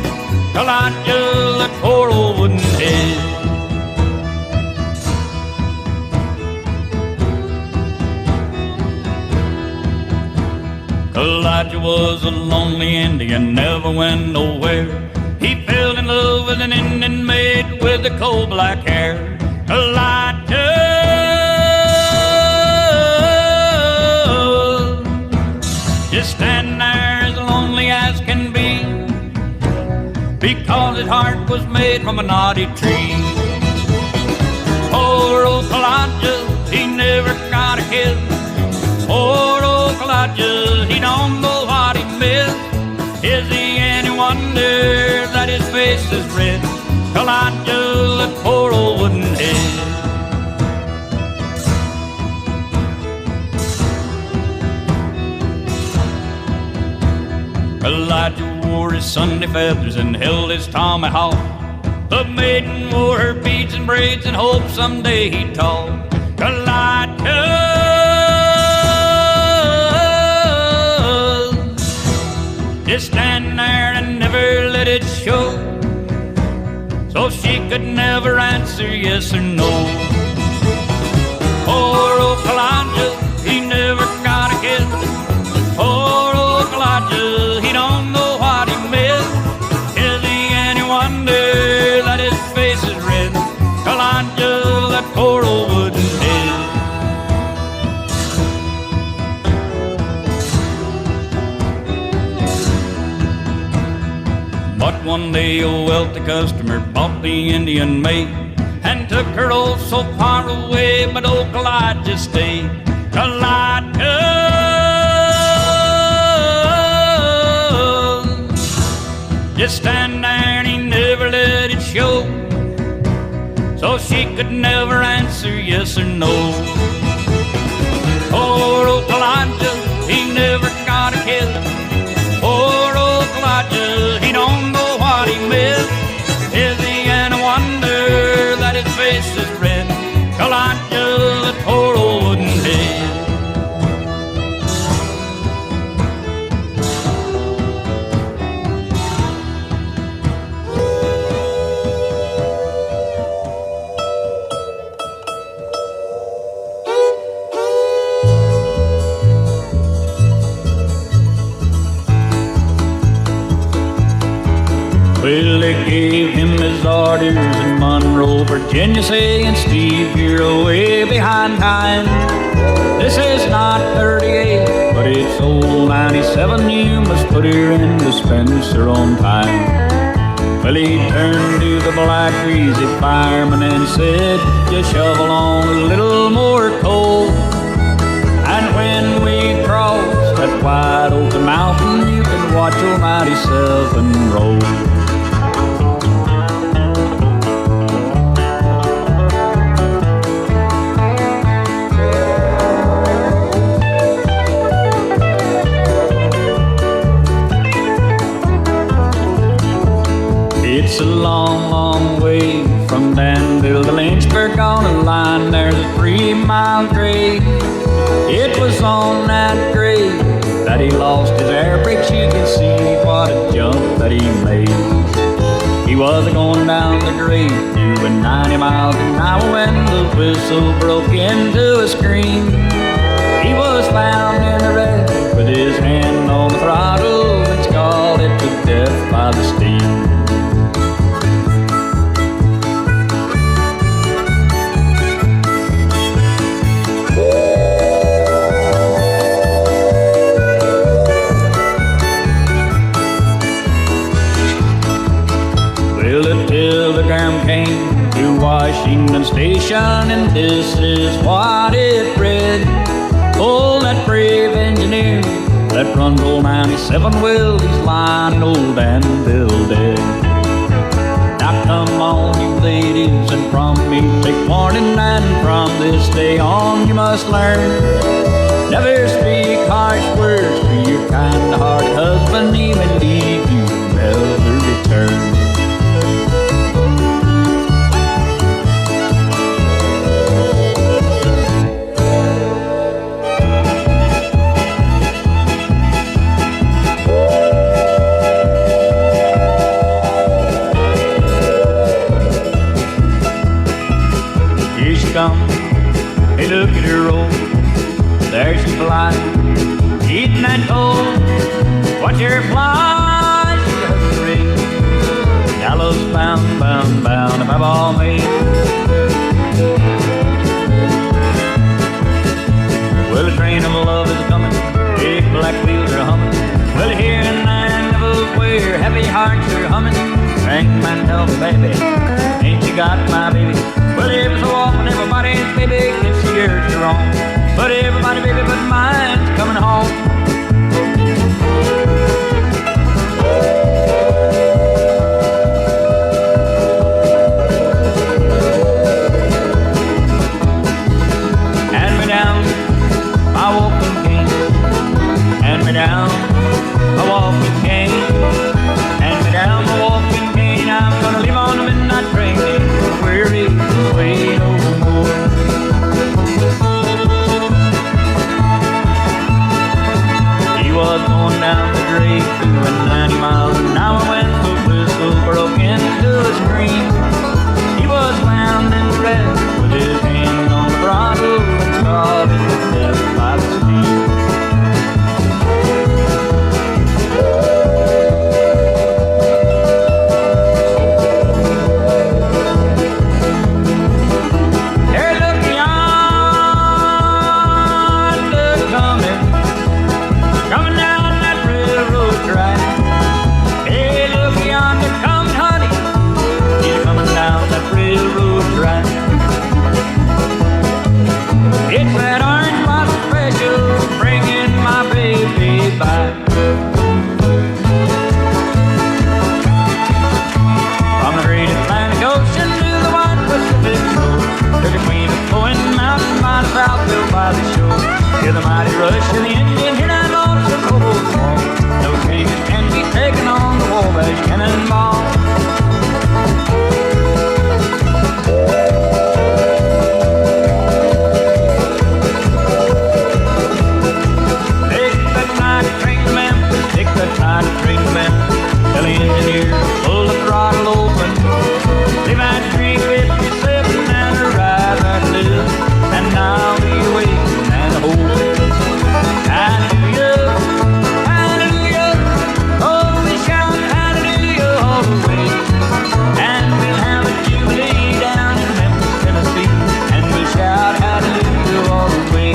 Elijah, that poor old wooden head. Elijah was a lonely Indian, never went nowhere. He fell in love with an Indian maid with the coal black hair. Elijah, just stand there as lonely as can be, because his heart was made from a knotty tree. Poor old Elijah, he never got a kiss. Poor old Elijah, he don't know what he missed. Is he any wonder that his face is red? Elijah, that poor old wooden head. Elijah wore his Sunday feathers and held his tomahawk. The maiden wore her beads and braids and hoped someday he'd talk. Elijah, just stand there and never let it show, so she could never answer yes or no. Poor old Elijah, he never got a kiss. Poor old Elijah, he don't know what he missed. Is he any wonder that his face is red? Elijah, that poor old wooden head. But one day a wealthy customer bought the Indian maid and took her oh so far away, but old Elijah stayed. Just stand there and he never let it show, so she could never answer yes or no. Poor old Elijah, he never got a kiss. Poor old Elijah, he don't know what he missed. Is he any wonder that his face is red? Elijah, that poor old wooden head. Well, they gave him his orders in Monroe, Virginia, saying, Steve, you're away behind time. This is not 38, but it's old 97. You must put her in dispenser on time. Well, he turned to the black greasy fireman and said, just shovel on a little more coal. And when we cross that wide open mountain, you can watch old 97 roll. It's a long, long way from Danville to Lynchburg. On a line there's a 3-mile grade. It was on that grade that he lost his air brakes. You can see what a jump that he made. He was going down the grade doing 90 miles an hour when the whistle broke into a scream. He was found in the wreck with his hand on the throttle and scalded to death by the steam. Telegram came to Washington Station, and this is what it read. Oh, that brave engineer that runs old 97, well, he's lying in old Danville dead. Now come on, you ladies, and from me take warning, and from this day on you must learn. Never speak harsh words to your kind-hearted husband, he may leave you, never return. Hey, look at her roll. There she flies, eating that coal. Watch her fly, she does ring. Gallows bound, bound, bound, above all me. Well, a train of love is coming, big black wheels are humming. Well, here in Danville, where happy hearts are humming. Ring man, tell me, baby, ain't you got my baby? Well, every so often everybody's baby gets scared to wrong, but everybody baby but mine's coming home. Hand me down my walking cane, hand me down my walking cane, hand me down my walking cane. I'm gonna leave on the midnight train, weary way no more. He was going down the grade doing 90 miles an hour when the whistle broke into a scream. He was found in the red with his hand on the throttle and scalded to death by the steam. Come rush of the engine, hear that lonesome hobo's call. No changes can be taken on the Wabash Cannonball. Take that night train to Memphis, take that night train to Memphis. Tell the engineer, pull the throttle open. Leave that 357 and a ride right to, and I'll be waiting and hoping. Hallelujah, hallelujah, oh we shout hallelujah all the way. And we'll have a jubilee down in Memphis, Tennessee, and we'll shout hallelujah all the way.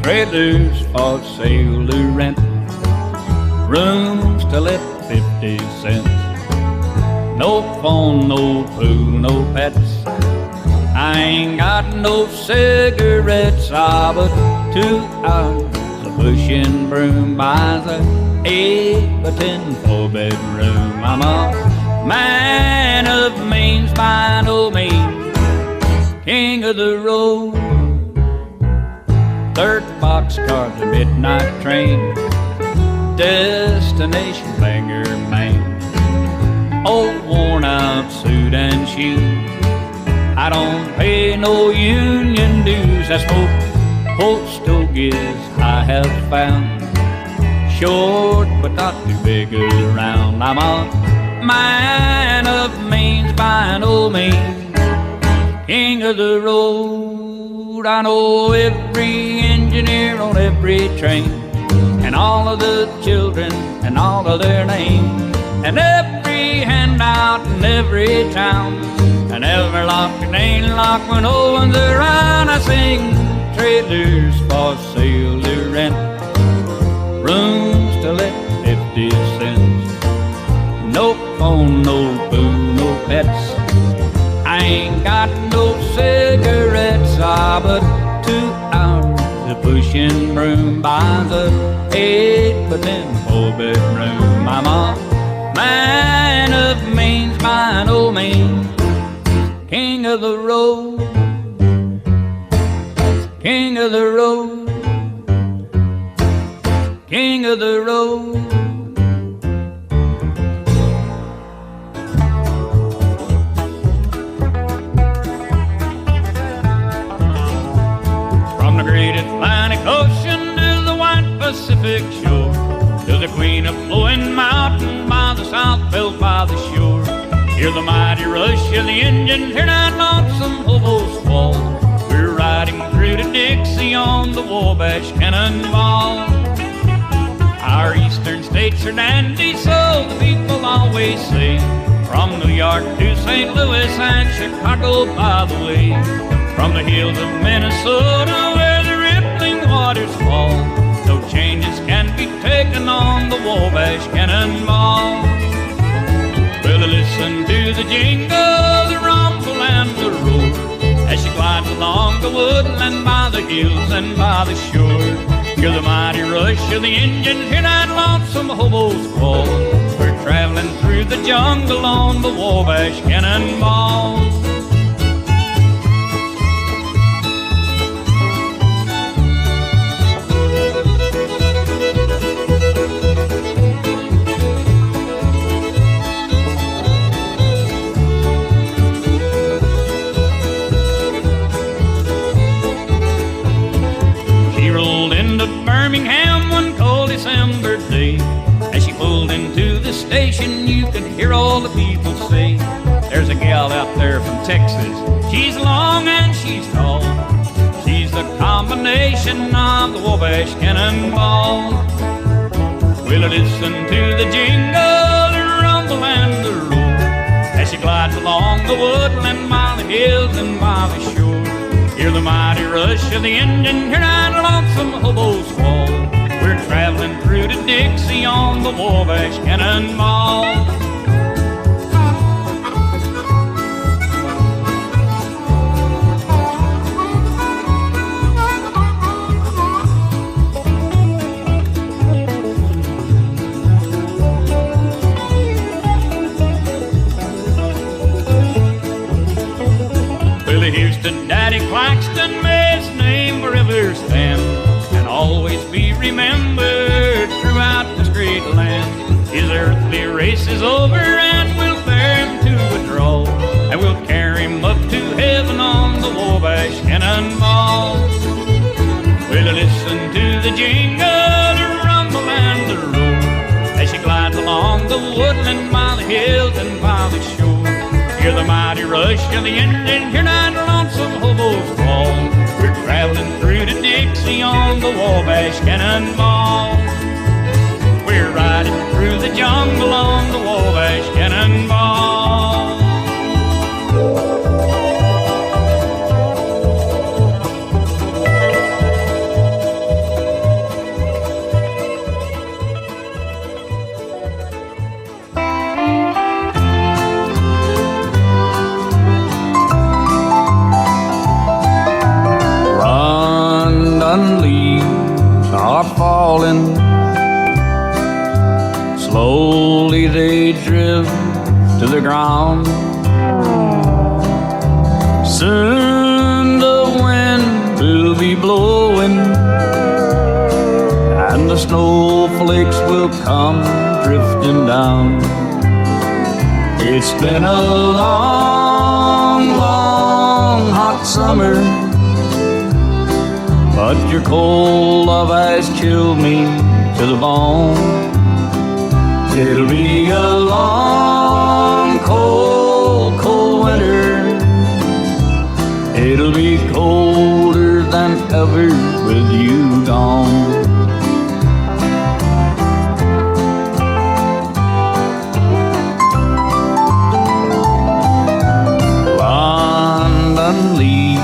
Trailers for sale to rent, rooms to let 50 cents. No phone, no food, no pets. I ain't got no cigarettes, but 2 hours of pushing broom buys a 8 by 10 4-bedroom. I'm a man of means by no means, king of the road. Third boxcar, the midnight train, destination Bangor, Maine. Old worn out suit and shoes, I don't pay no union dues. That's what postal gives I have found, short but not too big around. I'm a man of means by no means, king of the road. I know every engineer on every train, and all of the children and all of their names, and every handout in every town, and every lock and ain't locked when no one's around. I sing trailers for sale to rent, rooms to let 50 cents. No phone, no food, no pets. I ain't got no cigarettes, but 2 hours of pushing broom buys a 8 by 10 4-bedroom. I'm a man of means by no means, king of the road, king of the road, king of the road. The great Atlantic Ocean to the white Pacific shore, to the queen of flowing mountain by the south belt by the shore. Hear the mighty rush of the engine, hear that lonesome hobo's fall. We're riding through to Dixie on the Wabash Cannonball. Our eastern states are dandy, so the people always say, from New York to St. Louis and Chicago by the way. From the hills of Minnesota where the rippling waters fall, no changes can be taken on the Wabash Cannonball. Well, listen to the jingle, the rumble and the roar, as she glides along the woodland by the hills and by the shore. Hear the mighty rush of the engine, hear that lonesome hobo's call. We're traveling through the jungle on the Wabash Cannonball. Birmingham one cold December day. As she pulled into the station, you could hear all the people say, there's a gal out there from Texas. She's long and she's tall. She's the combination of the Wabash Cannonball. Will I listen to the jingle, the rumble and the roar as she glides along the woodland by the hills and by the shore? Hear the mighty rush of the engine, hear that lonesome hobo squall. We're traveling through to Dixie on the Wabash Cannonball. Here's to Daddy Claxton, may his name forever stand and always be remembered throughout this great land. His earthly race is over and we'll bear him to a draw, and we'll carry him up to heaven on the Wabash Cannonball. We'll listen to the jingle, the rumble and the roar as she glides along the woodland by the hills and by the shore. Hear the mighty rush of the engine, hear that lonesome hobo's call. We're traveling through to Dixie on the Wabash Cannonball. We're riding through the jungle on the Wabash Cannonball. Leaves are falling, slowly they drift to the ground. Soon the wind will be blowing and the snowflakes will come drifting down. It's been a long, long, hot summer, but your cold love has chilled me to the bone. It'll be a long, cold, cold winter. It'll be colder than ever with you gone. London leaves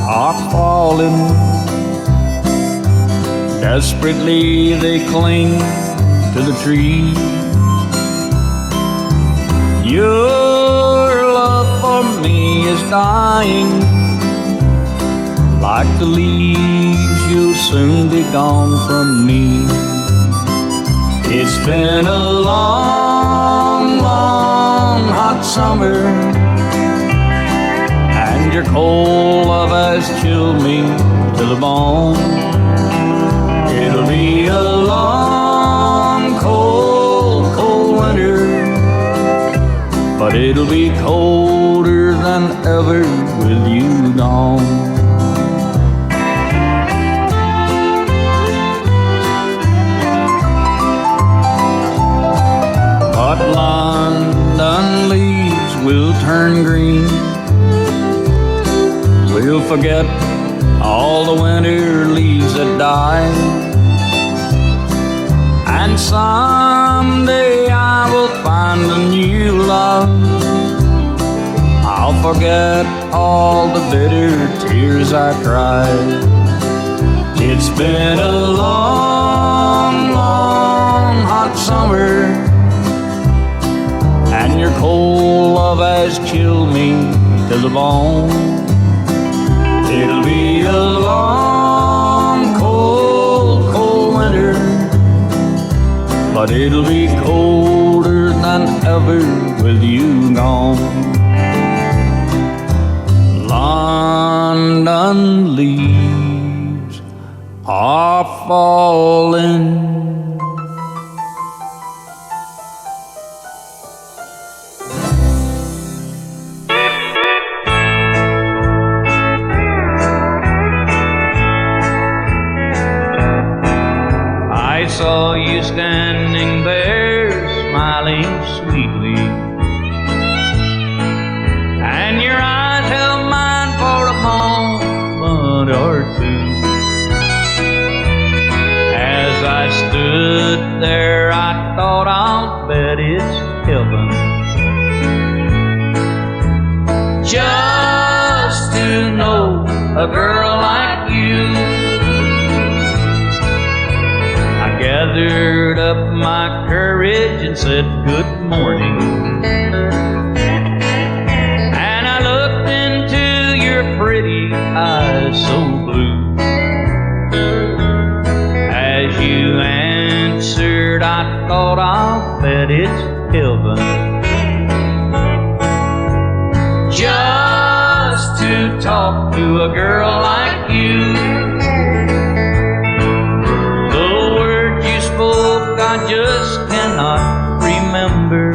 are falling, desperately they cling to the tree. Your love for me is dying, like the leaves you'll soon be gone from me. It's been a long, long, hot summer, and your cold love has chilled me to the bone. It'll be a long, cold, cold winter, but it'll be colder than ever with you gone. But London leaves will turn green. We'll forget all the winter leaves that die, and someday I will find a new love. I'll forget all the bitter tears I cried. It's been a long, long, hot summer, and your cold love has chilled me to the bone. It'll be a long, cold, cold winter, but it'll be colder than ever with you gone. London leaves are falling. I saw you standing there, smiling sweetly, and your eyes held mine for a moment or two, as I stood stood there, I thought, I'll bet it's heaven. Just to know a girl like you. I gathered up my courage and said good morning. And I looked into your pretty eyes so blue. As you answered, I thought, I'll bet it's heaven. Just to talk to a girl like you. The words you spoke I just cannot remember,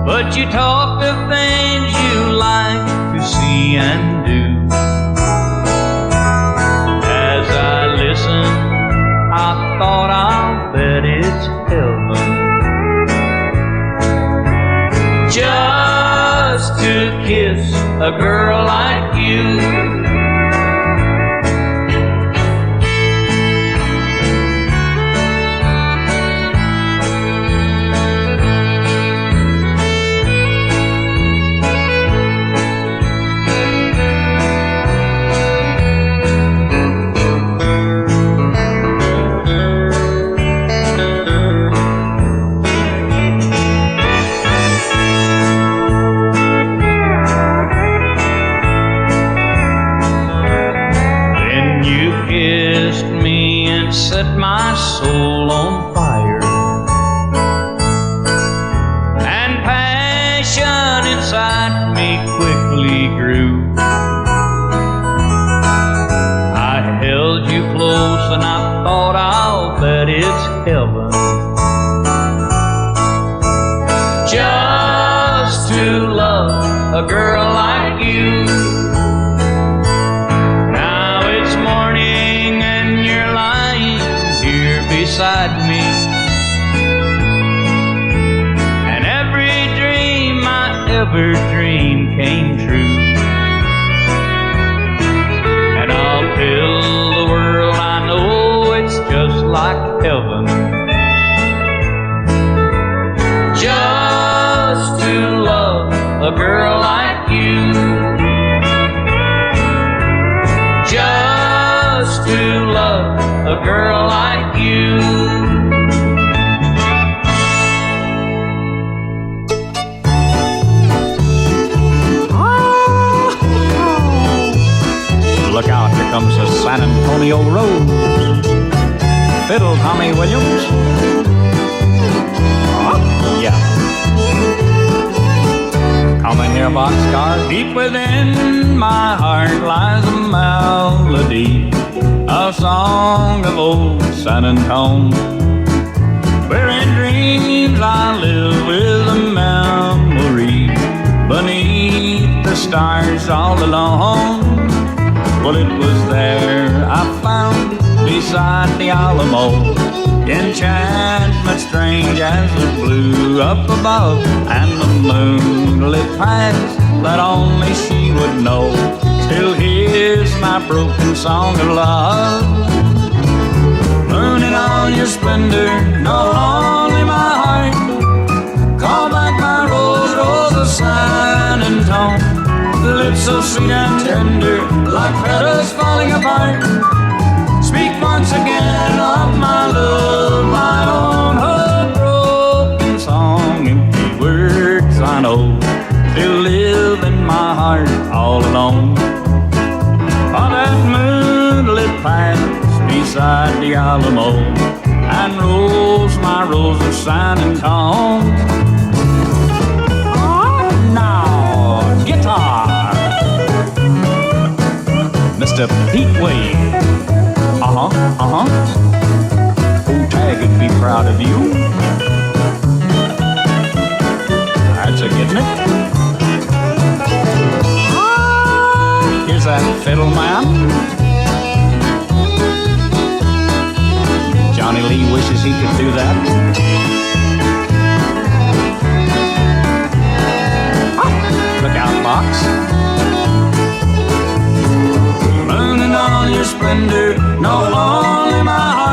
but you talked of things you like to see and do. As I listened, I thought, I'll bet it's heaven. Just to kiss a girl like you. Set my soul on fire, and passion inside me quickly grew. I held you close and I thought, I'll bet it's heaven. Just to love a girl like you. Now it's morning and you're lying here beside me, and every dream I ever dreamed came true. And I'll tell the world I know it's just like heaven. Just to love a girl like you. Just to love a girl like you. Look out, here comes the San Antonio Rose. Fiddle, Tommy Williams. Yeah. Come in here, Boxcar. Deep within my heart lies a melody, a song of old San Antonio, where in dreams I live with a memory beneath the stars all alone. Well, it was there I found beside the Alamo enchantment strange as the blue up above, and the moonlit paths that only she would know still hears my broken song of love. Mooning on your splendor, not only my heart, call back my rose, rose of San Antonio. Lips so sweet and tender, like petals falling apart. Speak once again of my love, my own heartbroken song. Empty words I know still live in my heart all alone. On that moonlit path beside the Alamo, and rolls my rose of San Antonio. Now, guitar, Mr. Pete Wade. Old Tag would be proud of you. That's a getting it. Here's that fiddle man. Johnny Lee wishes he could do that. Look out, Box. Mooning on your splendor, no only my heart.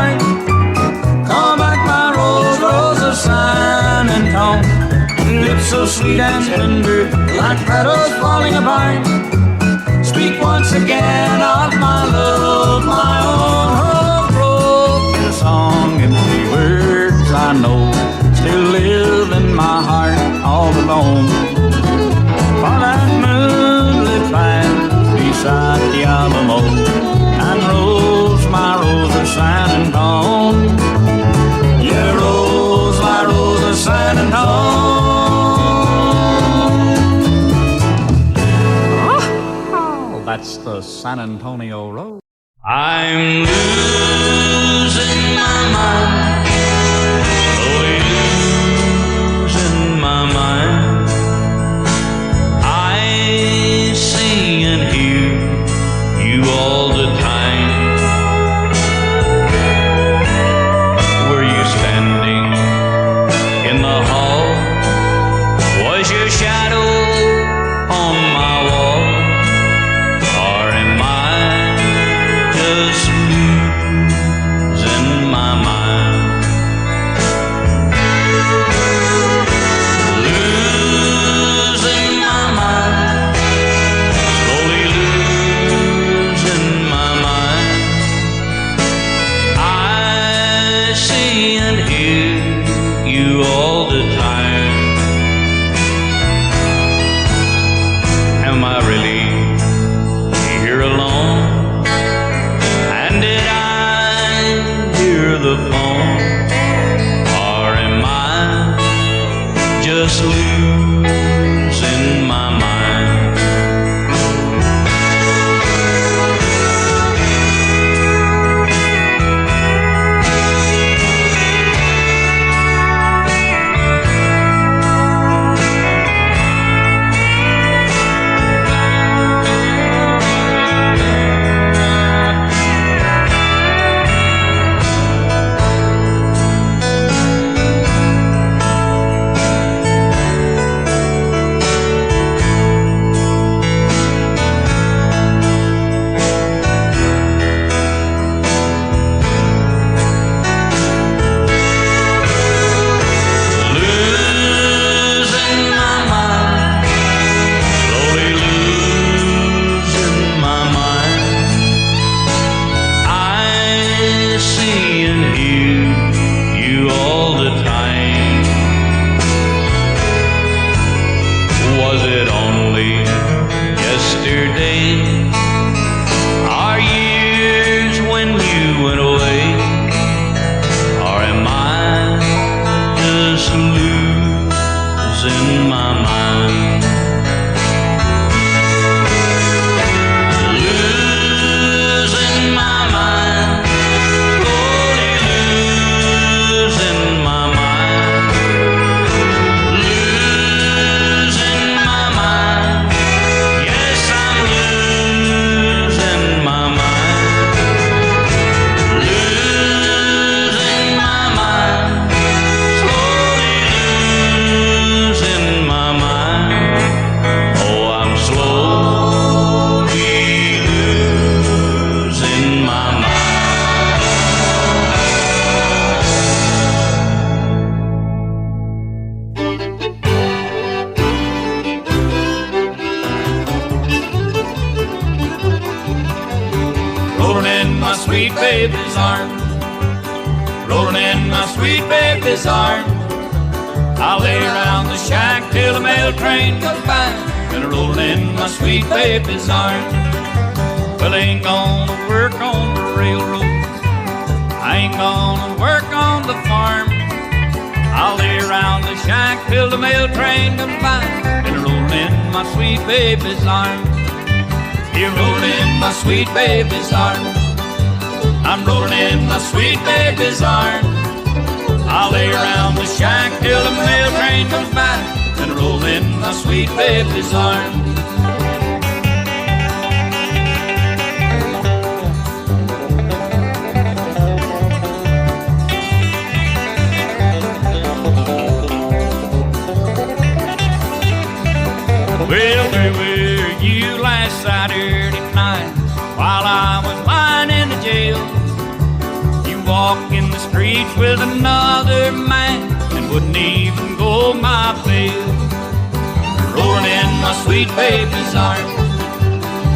sweet and tender, like petals falling apart. Speak once again of my love, my own. Her broke in a song and the words I know still live in my heart all alone. For that moonlit path beside the Alamo, and Rose, my Rose of San Antone. Yeah, Rose, my Rose of San Antone. That's the San Antonio Road. I'm losing my mind, slowly losing my mind. I see and hear you all the time. Were you standing in the hall? Was your shadow on my wall? Or am I just losing my mind? Losing my mind, slowly losing my mind. I see and hear you all the time. Am I really here alone? And did I hear the phone? Or am I just losing my mind? Losing my mind, slowly losing my mind. I see and hear you all the time. Was it only yesterday? Are years when you went away? Or am I just losing my mind? Losing my mind, slowly losing my mind. Losing my mind, yes, I'm losing my mind. Losing my mind, slowly losing my mind. Oh, I'm slowly losing my mind. Rolling in my sweet baby's arms, rolling in my sweet baby's arms. I'll lay around the shack till the mail train comes by, and rolling in my sweet baby's arms. Well, I ain't gonna work on the railroad, I ain't gonna work on the farm. I'll lay around the shack till the mail train comes by, and rolling in my sweet baby's arms. You're rolling in my sweet baby's arms, I'm rolling in my sweet baby's arms. I'll lay around the shack till the mail train comes by, and roll in my sweet baby's arms. Well, where were you last Saturday night while I was lying in the jail? You walked in the streets with another man and wouldn't even go my bail. sweet baby's arms.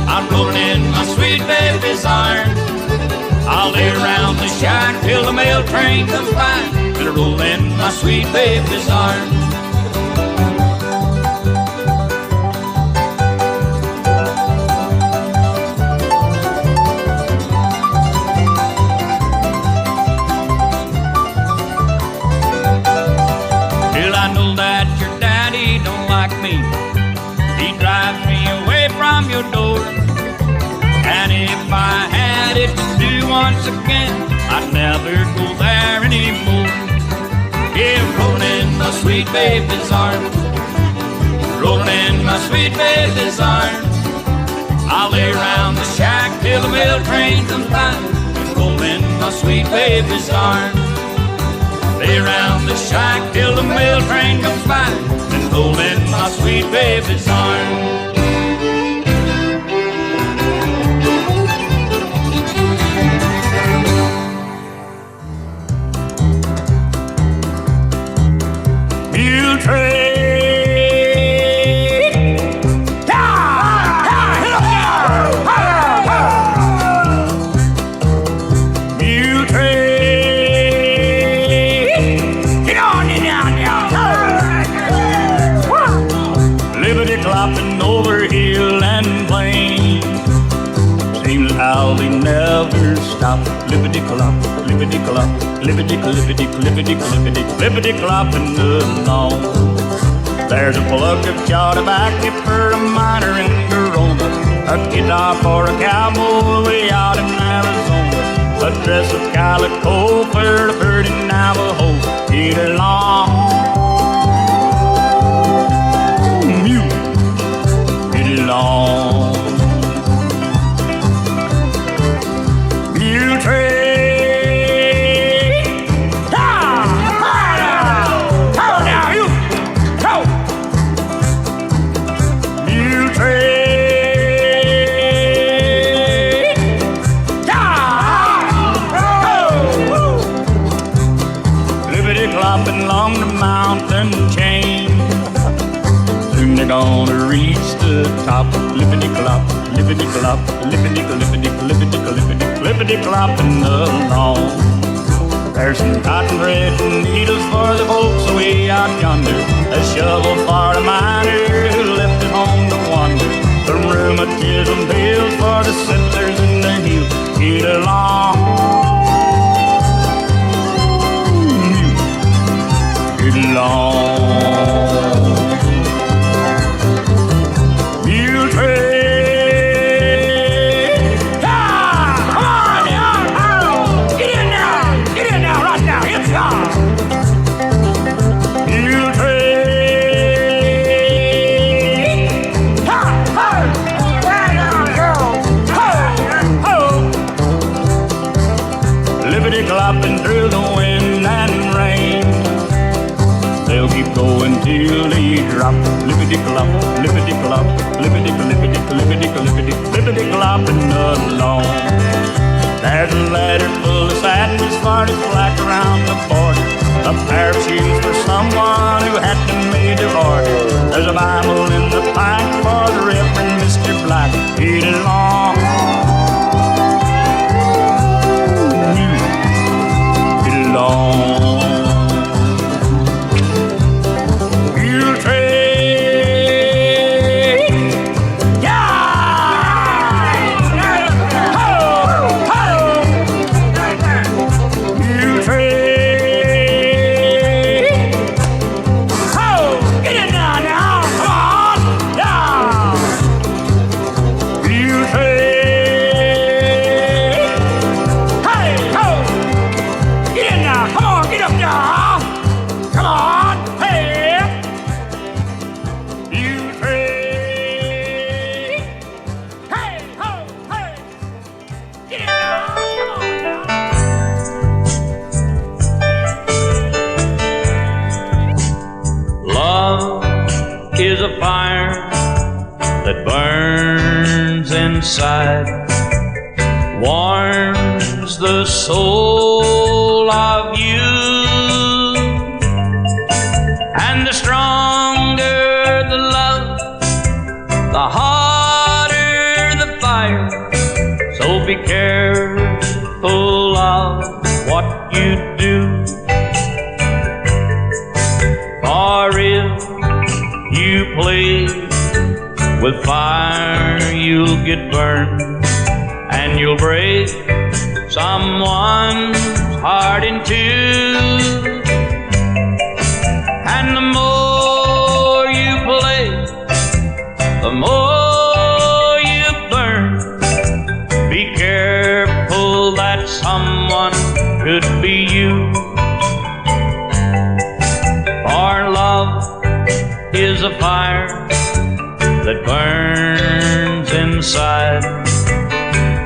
I'm rolling in my sweet baby's arms. I'll lay around the shack till the mail train comes by. Gonna roll in my sweet baby's arms. Till I know that your daddy don't like me, he drives me away from your door. And if I had it to do once again, I'd never go there anymore. Yeah, rolling in my sweet baby's arms. Rolling in my sweet baby's arms. I'll lay around the shack till the mail train comes by. And roll in my sweet baby's arms. Lay around the shack till the mail train comes by. And roll in my sweet baby's arms. Mule train. Mule train. Get on in now. Liberty clopping over hill and plain. Seems how they never stop. Liberty clop, liberty clop, liberty clippity, clippity, clippity, clippity clopping along. There's a plug of jaw tobacco for a miner in Corona, a guitar for a cowboy way out in Arizona, a dress of calico for a bird in Navajo. Get along, mule, get along. Mule train. Along the mountain chain, soon they're gonna reach the top. Lippity clop, lippity clop, lippity lippity lippity lippity lippity clopping along. There's some cotton thread and needles for the folks away out yonder, a shovel for a miner who left at home to wander, some rheumatism pills for the settlers in the hills. Get along. Long mule train. Come on down, get in now, right now, it's on. Mule train. Liberty clopping through the wind and rain. They'll keep going till they drop. Lippity clop, lippity clop, lippity lippity lippity lippity lippity clopping along. There's a ladder full of sadness for his black around the border, a pair of shoes for someone who had been made of order. There's a Bible in the pack for the Reverend Mr. Black. Get along. Get along. Is a fire that burns inside, warms the soul of you, and the stronger the love, With fire you'll get burned, and you'll break someone's heart in two. And the more you play, the more you burn. Be careful, that someone could be you. For love is a fire that burns inside,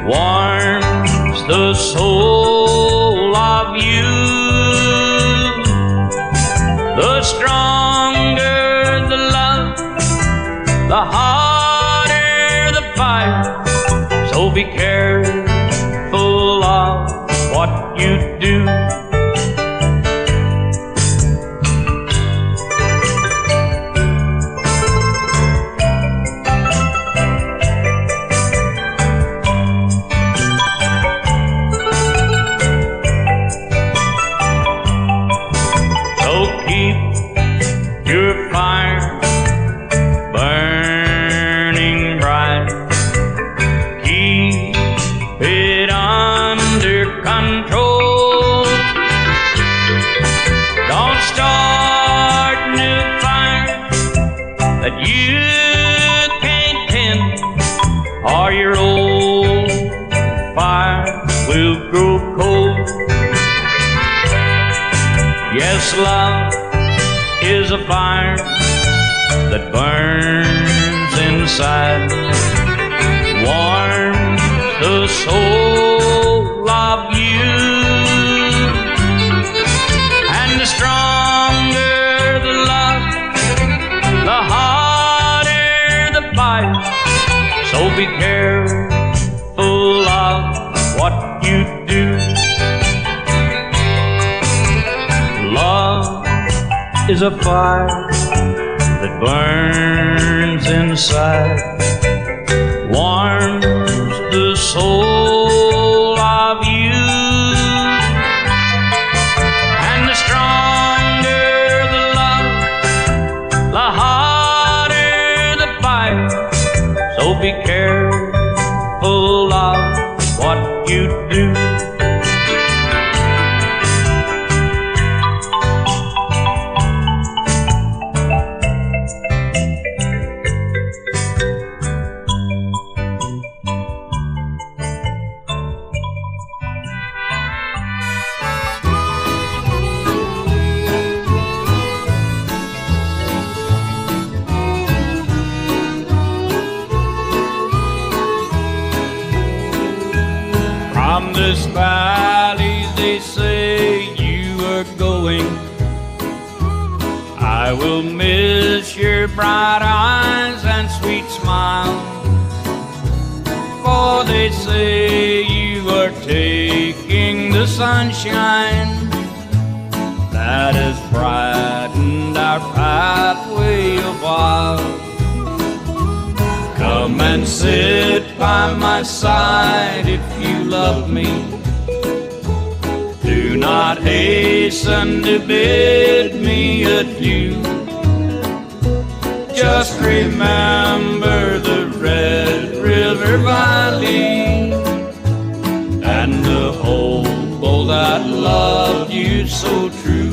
warms the soul of you. The stronger the love, the hotter the fire. So be careful of what you do. Love is a fire that burns inside, warms the soul of you. And the stronger the love, the hotter the fire. So be careful of what you do. Is a fire that burns inside, warms the soul of you. And the stronger the love, the hotter the fire. So be careful of what you do. From this valley they say you are going. I will miss your bright eyes and sweet smile, for they say you are taking the sunshine that has brightened our pathway a while. Come and sit by my side if you love me. Do not hasten to bid me adieu. Just remember the Red River Valley and the hobo that loved you so true.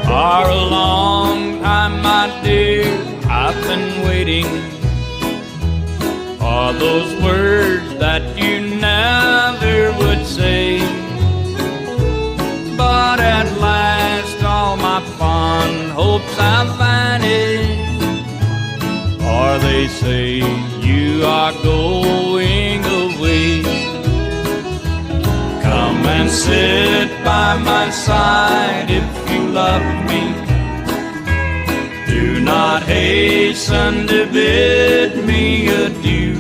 For a long time, my dear, I've been waiting for those words that you never would say. But at last all my fond hopes have vanished, for they say you are going away. Come and sit by my side if you love me. Do not hasten to bid me adieu.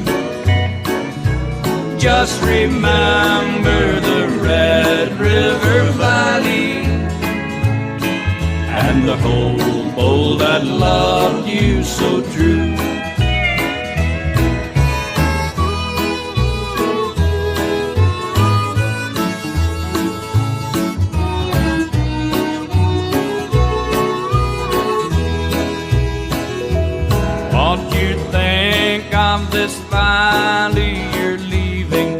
Just remember the Red River Valley and the hobo that loved you so true. Won't you think of this valley you're leaving,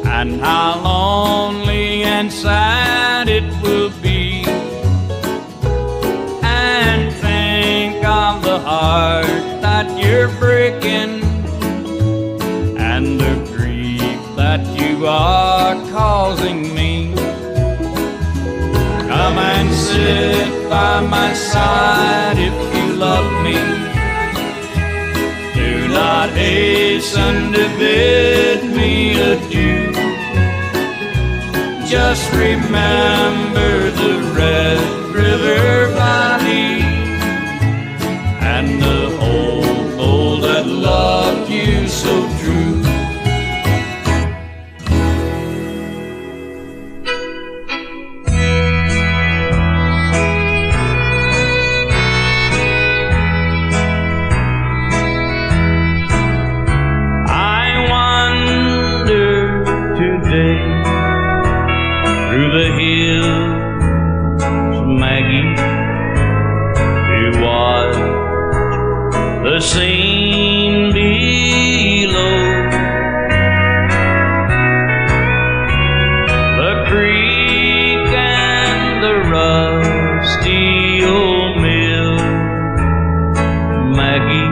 and how lonely and sad it will be, and think of the heart that you're breaking, and the grief that you are causing me. Come and sit by my side if you love me. Do not hasten to bid me adieu. Just remember the Red River Valley and the hobo that loved you so true. Through the hills, Maggie, to watch the scene below. The creek and the rusty old mill, Maggie,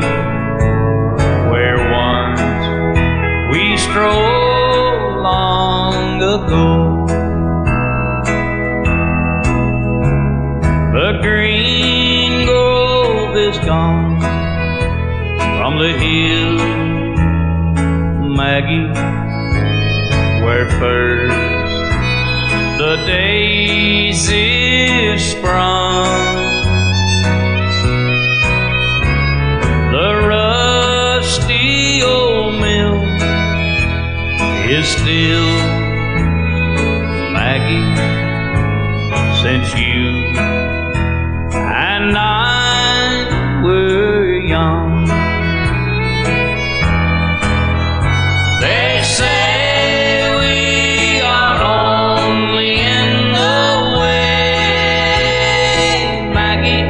where once we strolled long ago. The green grove is gone from the hill, Maggie, where first the daisies sprung. The rusty old mill is still, Maggie, since you and I were young. They say we are only in the way, Maggie.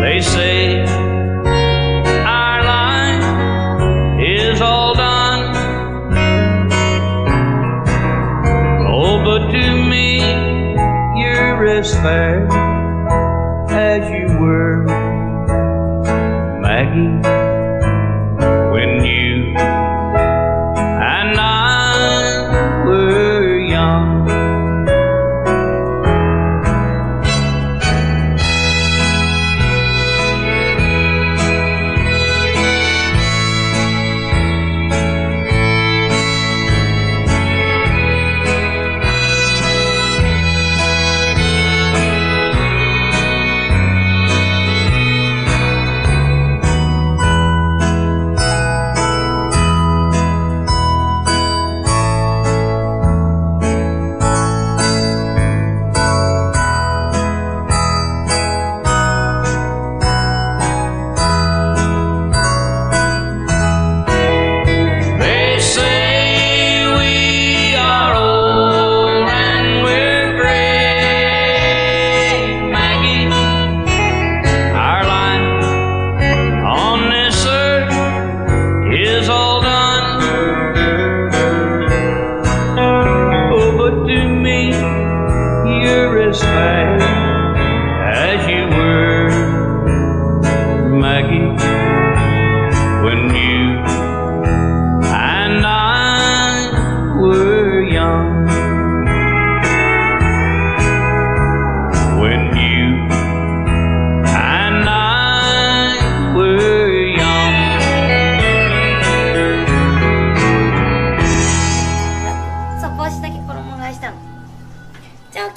They say our life is all done. Oh, but to me you're as fair as you were, Maggie, when you and I were young.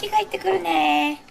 着替えてくるね。